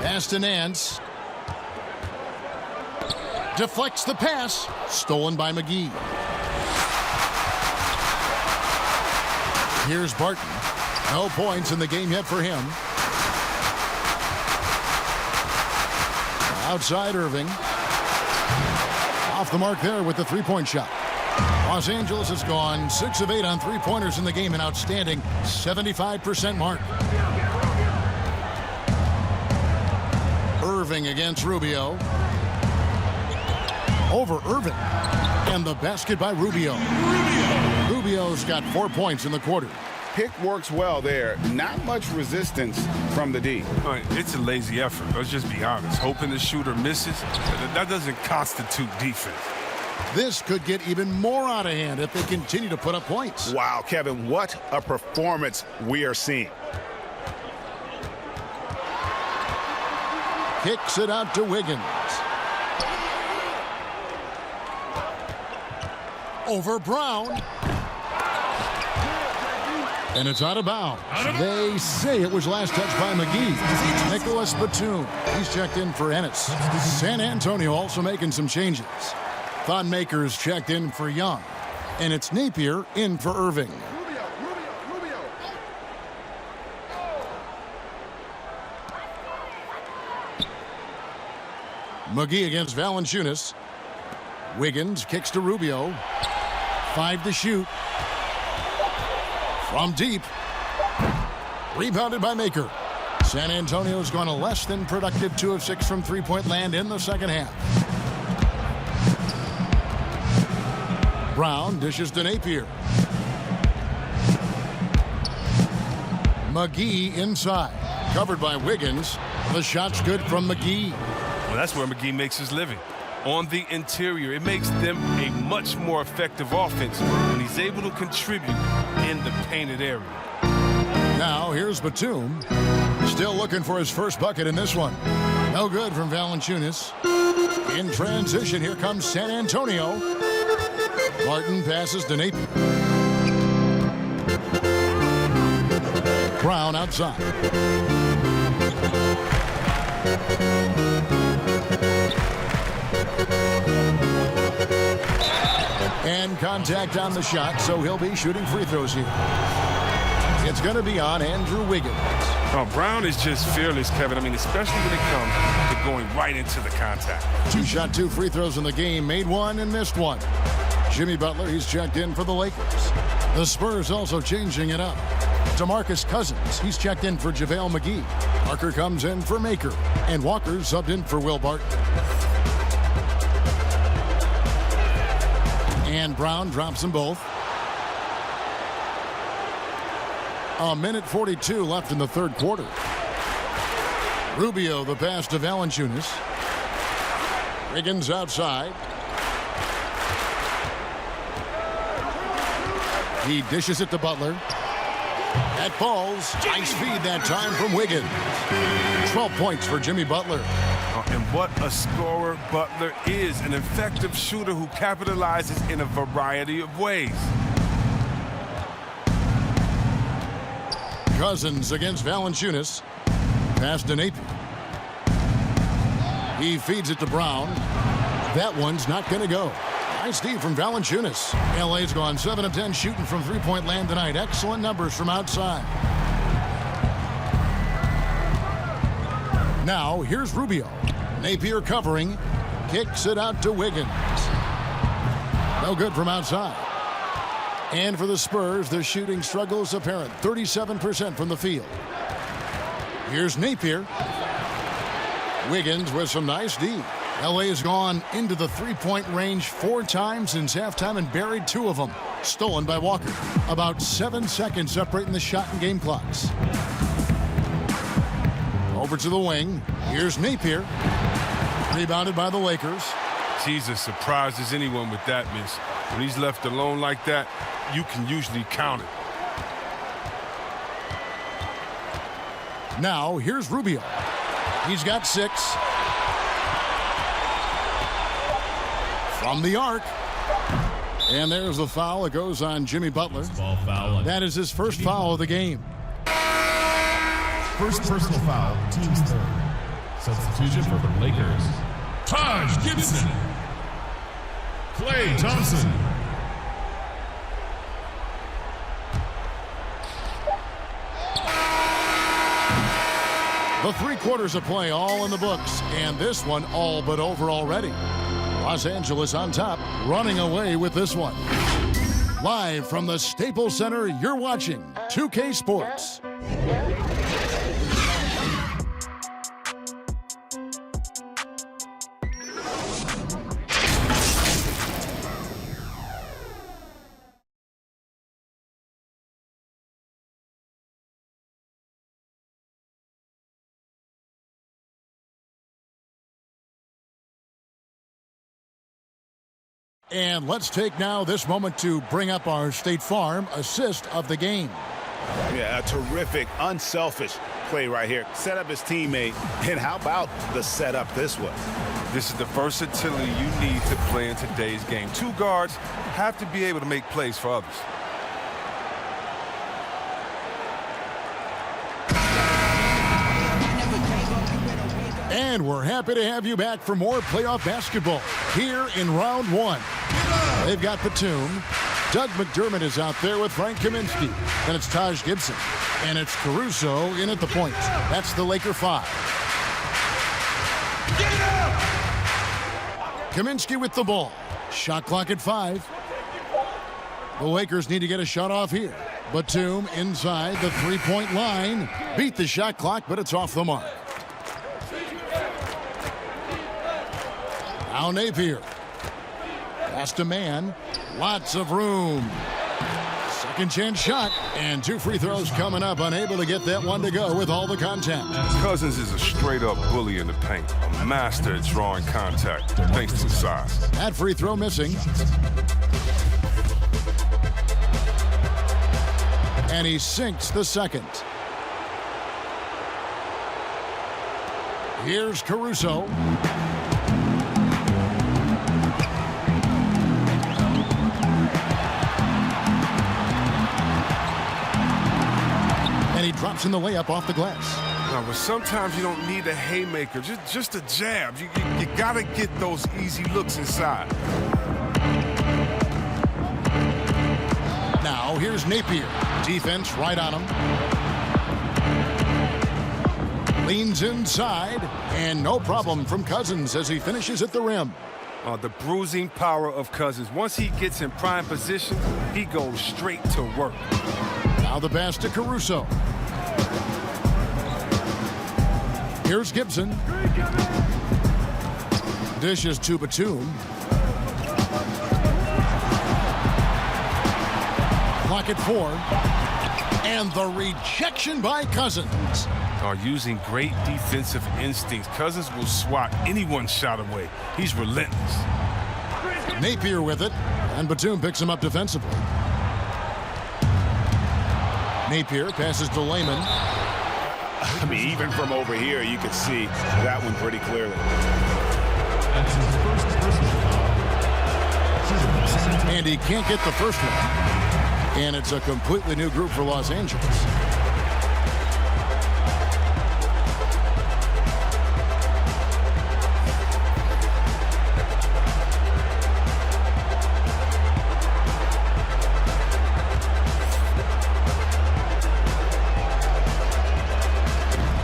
Pass to Nance. Deflects the pass. Stolen by McGee. Here's Barton. No points in the game yet for him. Outside Irving. Off the mark there with the 3-point shot. Los Angeles has gone 6 of 8 on three-pointers in the game, an outstanding 75% mark. Irving against Rubio. Over Irving. And the basket by Rubio. Rubio's got 4 points in the quarter. Pick works well there. Not much resistance from the D. All right, it's a lazy effort. Let's just be honest. Hoping the shooter misses, that doesn't constitute defense. This could get even more out of hand if they continue to put up points. Wow, Kevin, what a performance we are seeing. Kicks it out to Wiggins. Over Brown. And it's out of bounds. They say it was last touched by McGee. Nicholas Batum. He's checked in for Ennis. San Antonio also making some changes. Thon Maker's checked in for Young. And it's Napier in for Irving. McGee against Valanciunas. Wiggins kicks to Rubio. 5 to shoot. From deep. Rebounded by Maker. San Antonio's gone a less than productive 2 of 6 from three-point land in the second half. Brown dishes to Napier. McGee inside. Covered by Wiggins. The shot's good from McGee. Well, that's where McGee makes his living. On the interior, it makes them a much more effective offense when he's able to contribute in the painted area. Now, here's Batum. Still looking for his first bucket in this one. No good from Valanciunas. In transition, here comes San Antonio. Martin passes to Napier. Brown outside. And contact on the shot, so he'll be shooting free throws here. It's going to be on Andrew Wiggins. Oh, Brown is just fearless, Kevin. I mean, especially when it comes to going right into the contact. 2 free throws in the game. Made 1 and missed 1. Jimmy Butler, he's checked in for the Lakers. The Spurs also changing it up. DeMarcus Cousins, he's checked in for JaVale McGee. Parker comes in for Maker. And Walker's subbed in for Will Barton. And Brown drops them both. 1:42 left in the third quarter. Rubio, the pass to Valanciunas. Wiggins outside. He dishes it to Butler. That falls. Nice feed that time from Wiggins. 12 points for Jimmy Butler. And what a scorer Butler is. An effective shooter who capitalizes in a variety of ways. Cousins against Valanciunas. Pass to Napier. He feeds it to Brown. That one's not going to go. Nice D from Valanciunas. LA's gone 7 of 10 shooting from three-point land tonight. Excellent numbers from outside. Now, here's Rubio. Napier covering. Kicks it out to Wiggins. No good from outside. And for the Spurs, the shooting struggles apparent. 37% from the field. Here's Napier. Wiggins with some nice D. LA has gone into the three-point range 4 times since halftime and buried 2 of them. Stolen by Walker. About 7 seconds separating the shot and game clocks. Over to the wing. Here's Napier. Rebounded by the Lakers. Jesus surprises anyone with that miss. When he's left alone like that, you can usually count it. Now, here's Rubio. He's got 6. From the arc. And there's the foul. It goes on Jimmy Butler. That is his first foul of the game. First personal foul, team's third. Substitution for the Lakers. Taj Gibson. Klay Thompson. The 3 quarters of play all in the books, and this one all but over already. Los Angeles on top, running away with this one. Live from the Staples Center, you're watching 2K Sports. And let's take now this moment to bring up our State Farm assist of the game. Yeah, a terrific, unselfish play right here. Set up his teammate, and how about the setup this way? This is the versatility you need to play in today's game. Two guards have to be able to make plays for others. And we're happy to have you back for more playoff basketball here in round one. They've got Batum. Doug McDermott is out there with Frank Kaminsky. Then it's Taj Gibson. And it's Caruso in at the point. That's the Laker 5. Kaminsky with the ball. Shot clock at 5. The Lakers need to get a shot off here. Batum inside the three-point line. Beat the shot clock, but it's off the mark. Now Napier. Pass to man. Lots of room. Second chance shot. And 2 free throws coming up. Unable to get that one to go with all the contact. Cousins is a straight-up bully in the paint. A master at drawing contact, thanks to his size. That free throw missing. And he sinks the second. Here's Caruso. And he drops in the layup off the glass. No, but sometimes you don't need a haymaker, just a jab. You got to get those easy looks inside. Now here's Napier. Defense right on him. Leans inside, and no problem from Cousins as he finishes at the rim. The bruising power of Cousins. Once he gets in prime position, he goes straight to work. Now the pass to Caruso. Here's Gibson. Dishes to Batum. Clock at 4. And the rejection by Cousins. Using great defensive instincts. Cousins will swat anyone's shot away. He's relentless. Napier with it, and Batum picks him up defensively. Napier passes to Lehman. I mean, even from over here, you can see that one pretty clearly. And he can't get the first one. And it's a completely new group for Los Angeles.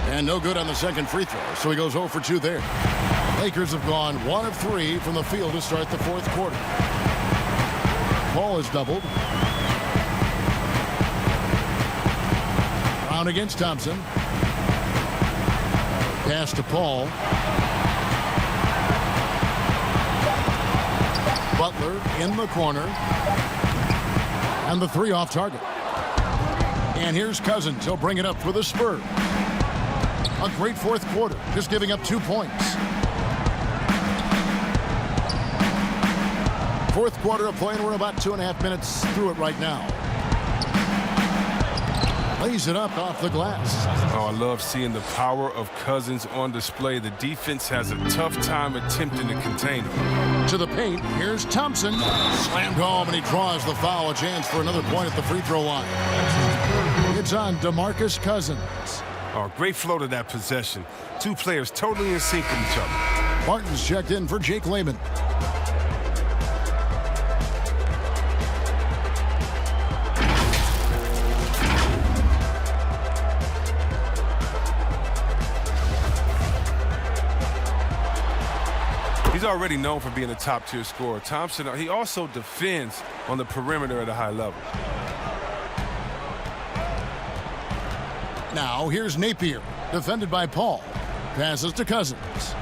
And no good on the second free throw, so he goes 0 for 2 there. Lakers have gone 1 of 3 from the field to start the fourth quarter. Ball is doubled. Brown against Thompson. Pass to Paul. Butler in the corner. And the 3 off target. And here's Cousins. He'll bring it up for the Spurs. A great fourth quarter, just giving up 2 points. Fourth quarter of play, and we're about 2.5 minutes through it right now. Lays it up off the glass. I love seeing the power of Cousins on display. The defense has a tough time attempting to contain him. To the paint, here's Thompson. Slammed home, and he draws the foul. A chance for another point at the free throw line. It's on DeMarcus Cousins. Great flow to that possession. 2 players totally in sync with each other. Martin's checked in for Jake Lehman. He's already known for being a top-tier scorer. Thompson, he also defends on the perimeter at a high level. Now here's Napier, defended by Paul. Passes to Cousins.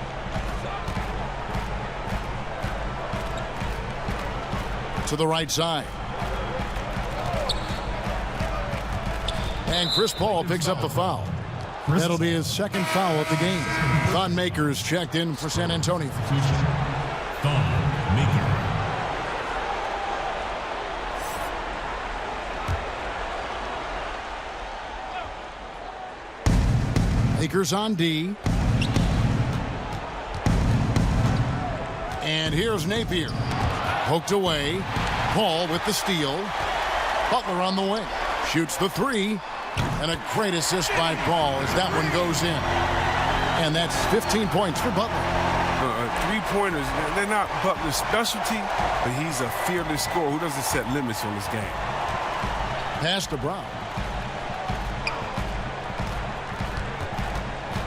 To the right side. And Chris Paul picks up the foul. That'll be his second foul of the game. Thon Maker's checked in for San Antonio. Thon Maker. Lakers on D. And here's Napier. Poked away. Paul with the steal. Butler on the wing. Shoots the three. And a great assist by Paul as that one goes in. And that's 15 points for Butler. Three-pointers, they're not Butler's specialty, but he's a fearless scorer who doesn't set limits on his game. Pass to Brown.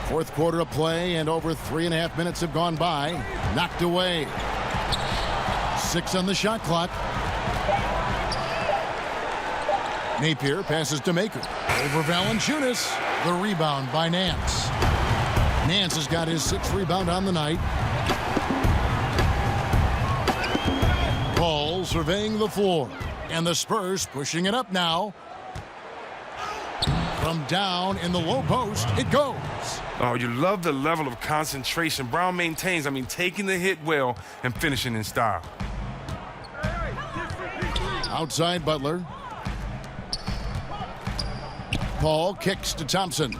Fourth quarter of play, and over 3.5 minutes have gone by. Knocked away. 6 on the shot clock. Napier passes to Maker. Over Valanciunas. The rebound by Nance. Nance has got his 6th rebound on the night. Paul surveying the floor. And the Spurs pushing it up now. From down in the low post, it goes. Oh, you love the level of concentration Brown maintains. Taking the hit well and finishing in style. Outside Butler. Paul kicks to Thompson.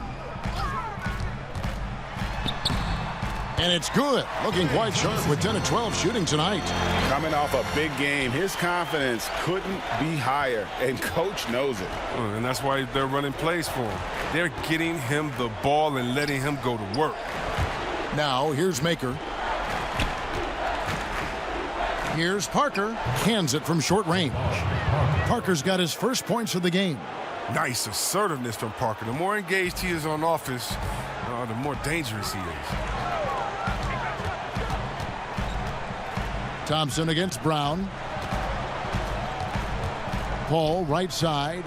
And it's good. Looking quite sharp with 10 of 12 shooting tonight. Coming off a big game, his confidence couldn't be higher, and coach knows it. And that's why they're running plays for him. They're getting him the ball and letting him go to work. Now here's Maker. Here's Parker. Hands it from short range. Parker's got his first points of the game. Nice assertiveness from Parker. The more engaged he is on offense, the more dangerous he is. Thompson against Brown. Paul right side.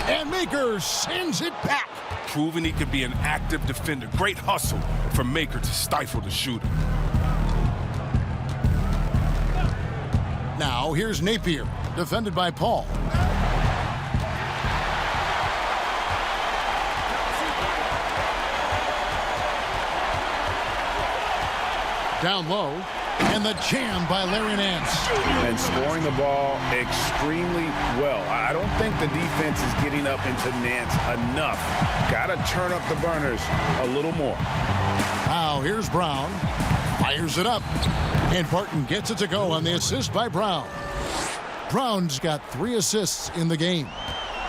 And Maker sends it back. Proving he could be an active defender. Great hustle for Maker to stifle the shooter. Now here's Napier, defended by Paul. Down low, and the jam by Larry Nance. And scoring the ball extremely well. I don't think the defense is getting up into Nance enough. Got to turn up the burners a little more. Now here's Brown. Fires it up. And Barton gets it to go on the assist by Brown. Brown's got 3 assists in the game.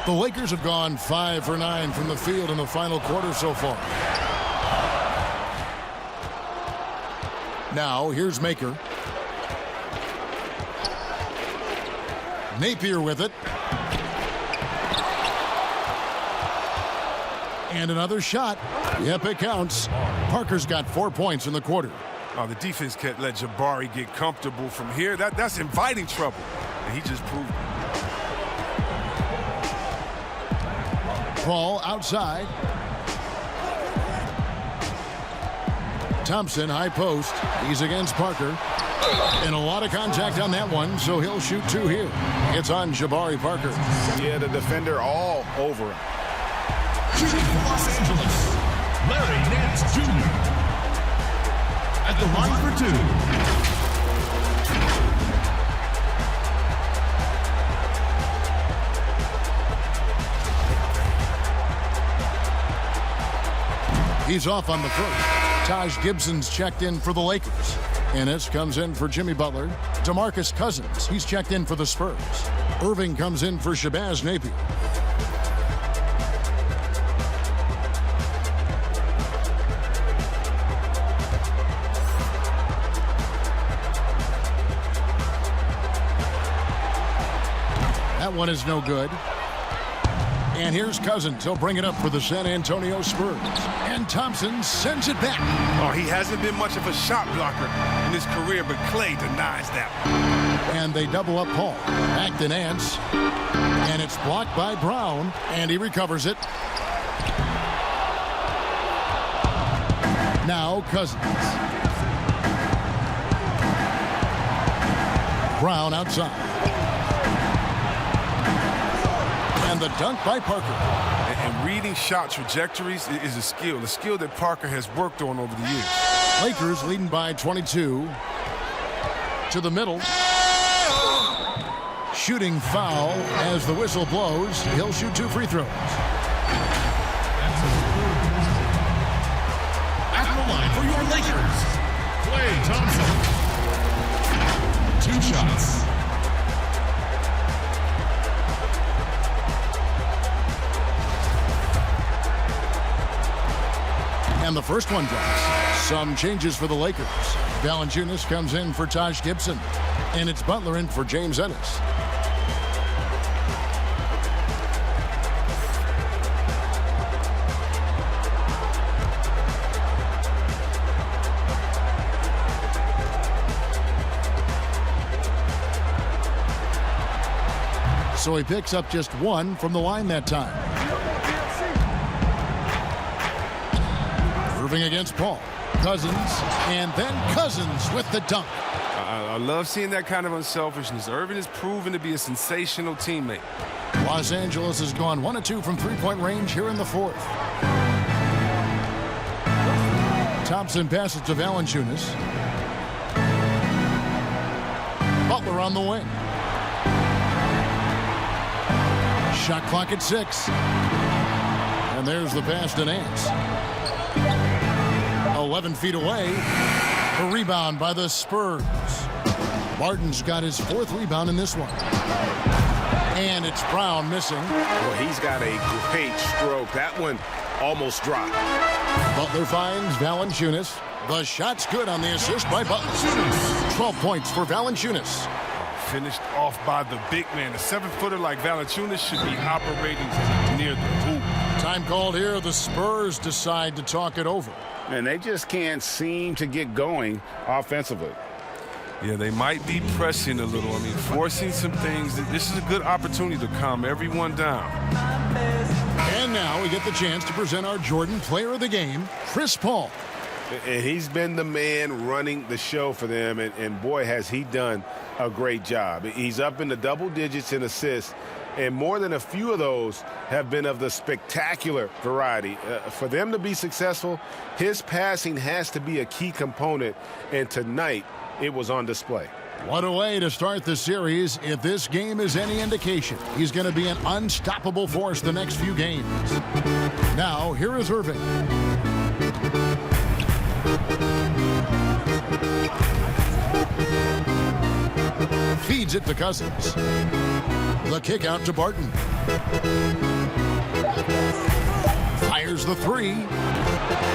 The Lakers have gone 5 for 9 from the field in the final quarter so far. Now here's Maker. Napier with it. And another shot. Yep, it counts. Parker's got 4 points in the quarter. Oh, the defense can't let Jabari get comfortable from here. That's inviting trouble. And he just proved it. Paul outside. Thompson, high post. He's against Parker. And a lot of contact on that one, so he'll shoot 2 here. It's on Jabari Parker. Yeah, the defender all over him. Shooting for Los Angeles, Larry Nance Jr. At the line for 2. He's off on the first. Taj Gibson's checked in for the Lakers. Ennis comes in for Jimmy Butler. DeMarcus Cousins, he's checked in for the Spurs. Irving comes in for Shabazz Napier. That one is no good. And here's Cousins. He'll bring it up for the San Antonio Spurs. And Thompson sends it back. Oh, he hasn't been much of a shot blocker in his career, but Clay denies that. And they double up Paul. Back to Nance. And it's blocked by Brown. And he recovers it. Now Cousins. Brown outside. And the dunk by Parker. And reading shot trajectories is a skill that Parker has worked on over the years. Lakers leading by 22. To the middle. Shooting foul as the whistle blows. He'll shoot 2 free throws. At the line for your Lakers, Klay Thompson. 2 shots. And the first one drops. Some changes for the Lakers. Valanciunas comes in for Taj Gibson. And it's Butler in for James Ennis. So he picks up just 1 from the line that time. Irving against Paul. Cousins, and then Cousins with the dunk. I love seeing that kind of unselfishness. Irving has proven to be a sensational teammate. Los Angeles has gone 1 of 2 from three-point range here in the 4th. Thompson passes to Valanciunas. Butler on the wing. Shot clock at 6. And there's the pass to Nance. 11 feet away. A rebound by the Spurs. Martin's got his 4th rebound in this one. And it's Brown missing. Well, he's got a great stroke. That one almost dropped. Butler finds Valanciunas. The shot's good on the assist by Butler. 12 points for Valanciunas. Finished off by the big man. A 7-footer like Valanciunas should be operating near the hoop. Time called here. The Spurs decide to talk it over. And they just can't seem to get going offensively. Yeah, they might be pressing a little. I mean, forcing some things. This is a good opportunity to calm everyone down. And now we get the chance to present our Jordan Player of the Game, Chris Paul. And he's been the man running the show for them, and boy, has he done a great job. He's up in the double digits in assists, and more than a few of those have been of the spectacular variety. For them to be successful, his passing has to be a key component, and tonight it was on display. What a way to start the series. If this game is any indication, he's going to be an unstoppable force the next few games. Now, here is Irving. Feeds it to Cousins. The kick out to Barton. Fires the 3.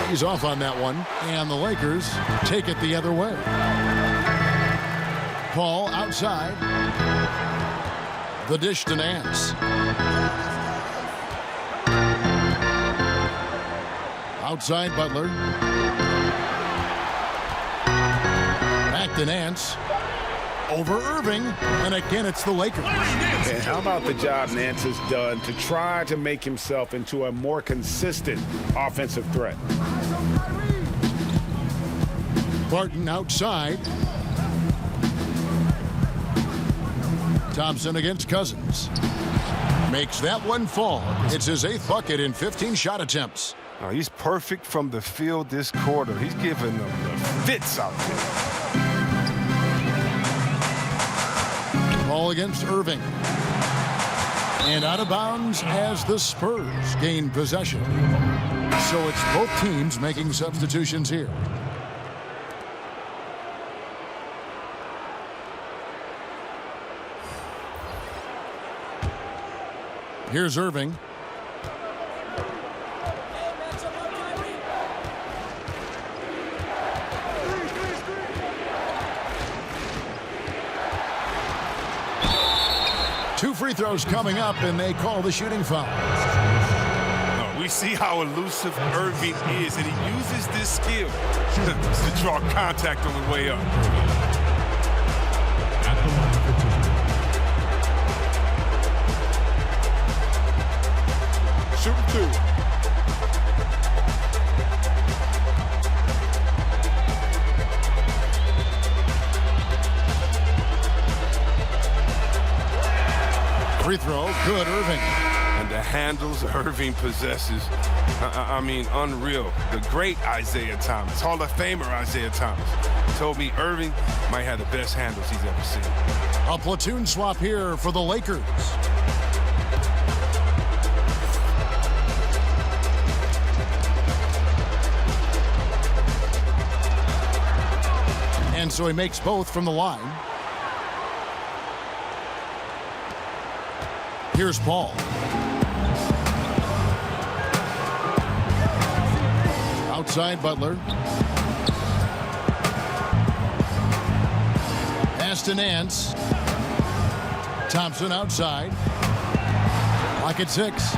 He's off on that one. And the Lakers take it the other way. Paul outside. The dish to Nance. Outside Butler. Back to Nance. Over Irving, and again it's the Lakers. And how about the job Nance has done to try to make himself into a more consistent offensive threat? Barton outside. Thompson against Cousins. Makes that one fall. It's his 8th bucket in 15 shot attempts. Oh, he's perfect from the field this quarter. He's giving them the fits out there. Ball against Irving. And out of bounds as the Spurs gain possession. So it's both teams making substitutions here. Here's Irving. Two free throws coming up, and they call the shooting foul. We see how elusive Irving is, and he uses this skill to draw contact on the way up. At the line for two. Shooting two. Free throw, good, Irving. And the handles Irving possesses, I mean, unreal. The great Isaiah Thomas, Hall of Famer Isaiah Thomas, told me Irving might have the best handles he's ever seen. A platoon swap here for the Lakers. And so he makes both from the line. Here's Paul. Outside Butler. Pass to Nance. Thompson outside. Lock at 6.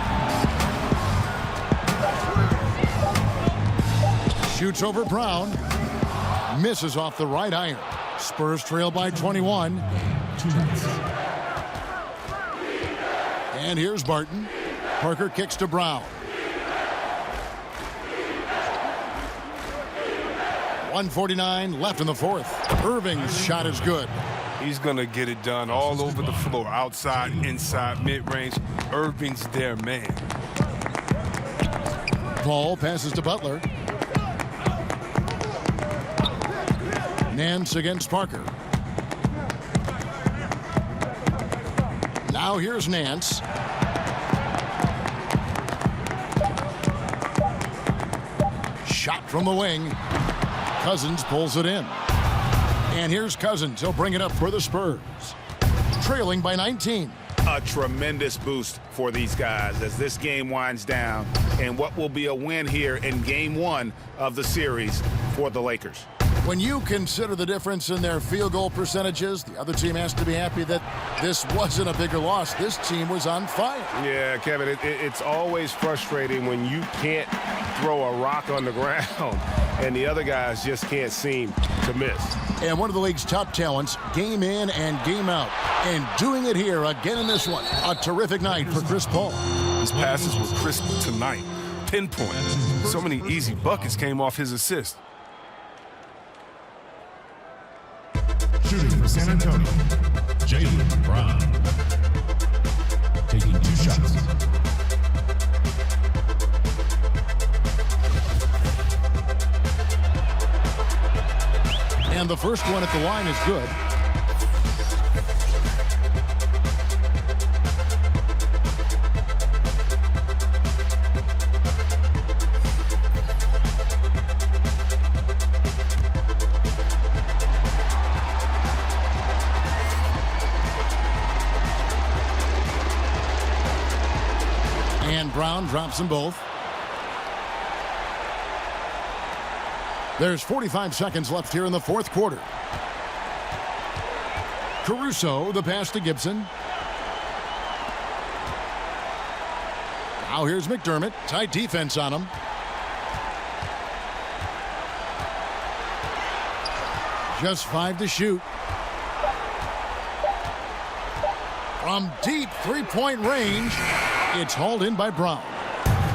Shoots over Brown. Misses off the right iron. Spurs trail by 21. 2 minutes. And here's Barton. Parker kicks to Brown. 1:49 left in the fourth. Irving's shot is good. He's going to get it done all over the floor, outside, inside, mid-range. Irving's their man. Paul passes to Butler. Nance against Parker. Now here's Nance. Shot from the wing. Cousins pulls it in. And here's Cousins. He'll bring it up for the Spurs. Trailing by 19. A tremendous boost for these guys as this game winds down and what will be a win here in game 1 of the series for the Lakers. When you consider the difference in their field goal percentages, the other team has to be happy that this wasn't a bigger loss. This team was on fire. Yeah, Kevin, it's always frustrating when you can't throw a rock on the ground and the other guys just can't seem to miss. And one of the league's top talents, game in and game out. And doing it here again in this one. A terrific night for Chris Paul. His passes were crisp tonight. Pinpoint. So many easy buckets came off his assist. Shooting for San Antonio, Jaylen Brown. Taking 2 shots. And the first one at the line is good. And Brown drops them both. There's 45 seconds left here in the fourth quarter. Caruso, the pass to Gibson. Now here's McDermott. Tight defense on him. Just 5 to shoot. From deep three-point range, it's hauled in by Brown.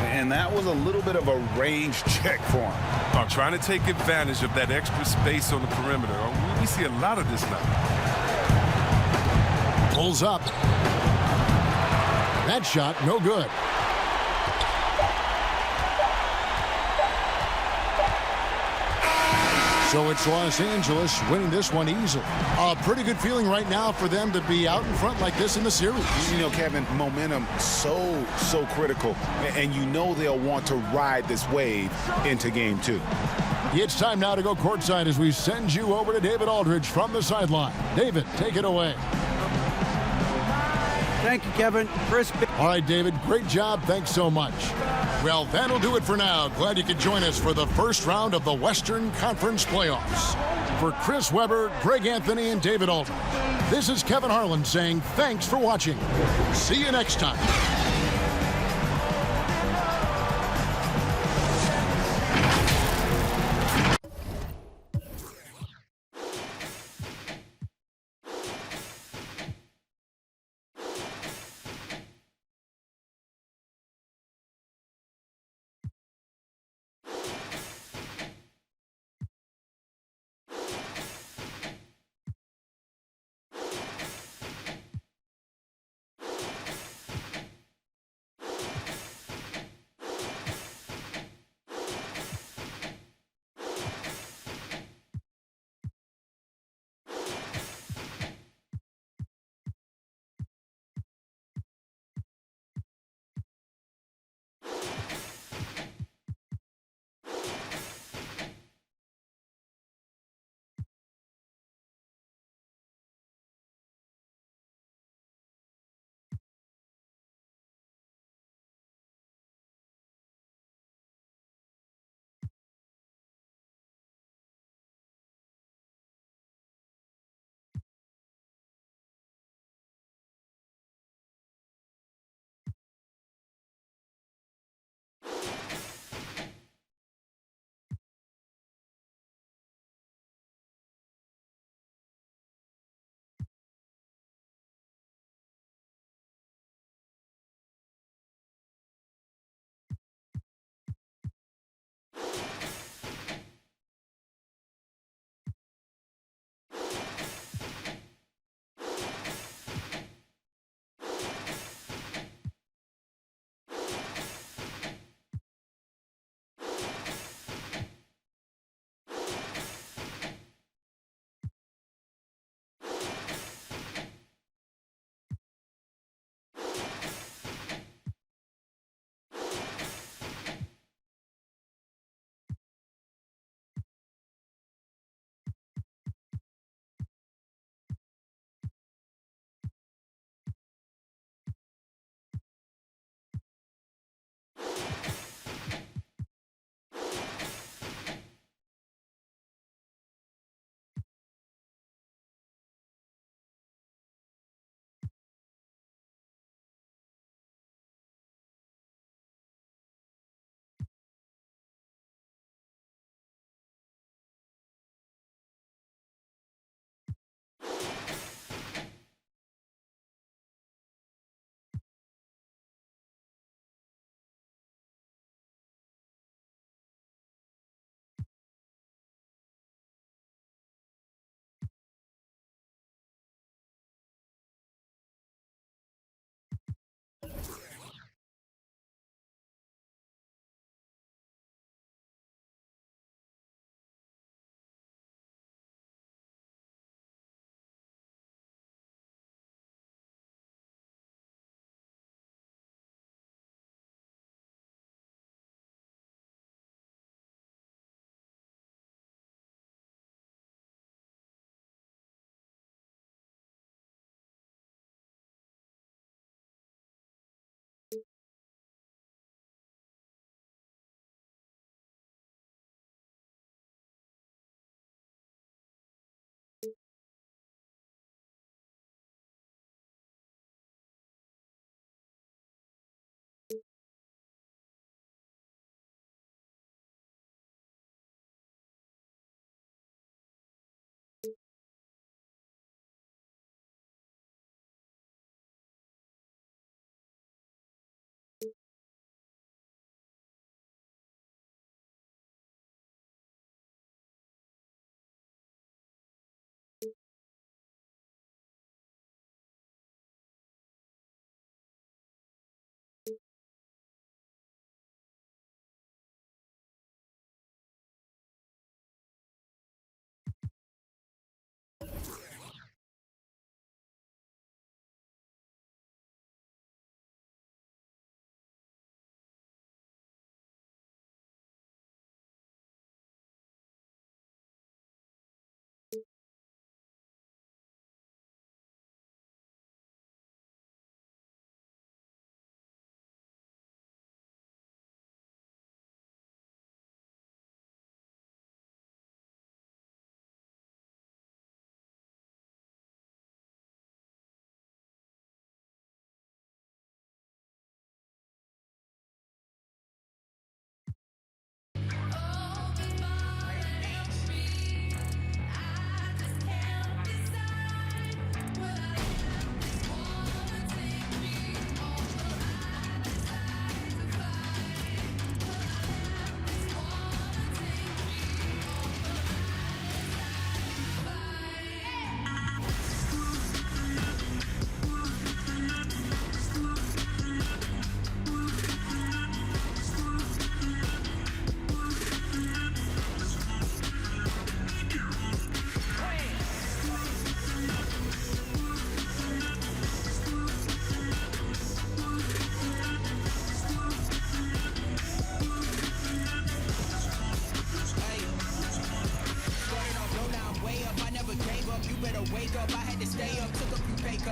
And that was a little bit of a range check for him. Trying to take advantage of that extra space on the perimeter. We see a lot of this now. Pulls up. That shot, no good. So it's Los Angeles winning this one easily. A pretty good feeling right now for them to be out in front like this in the series. You know, Kevin, momentum so critical. And you know they'll want to ride this wave into game 2. It's time now to go courtside as we send you over to David Aldridge from the sideline. David, take it away. Thank you, Kevin. Chris. All right, David, great job. Thanks so much. Well, that'll do it for now. Glad you could join us for the first round of the Western Conference Playoffs. For Chris Webber, Greg Anthony, and David Aldridge, this is Kevin Harlan saying thanks for watching. See you next time.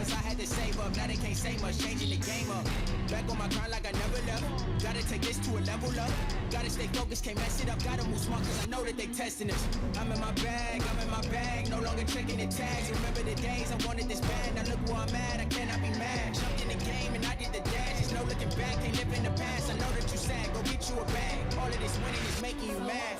cause I had to save up. Now they can't say much, changing the game up. Back on my grind like I never left. Gotta take this to a level up. Gotta stay focused, can't mess it up. Gotta move smart cause I know that they testing us. I'm in my bag, no longer checking the tags. Remember the days I wanted this bad. Now look where I'm at, I cannot be mad. Jumped in the game and I did the dash. There's no looking back, can't live in the past. I know that you sad, go get you a bag. All of this winning is making you mad.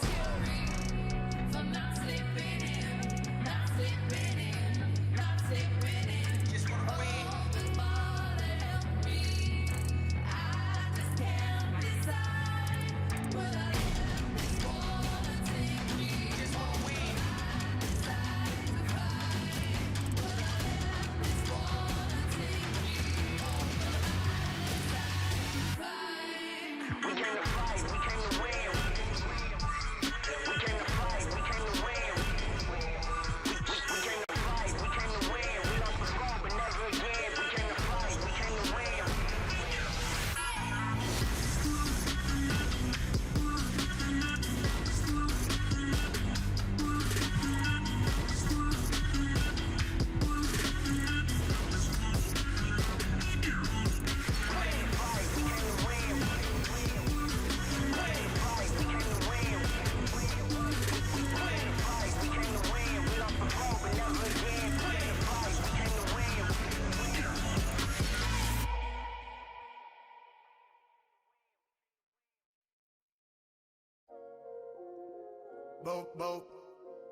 Boat.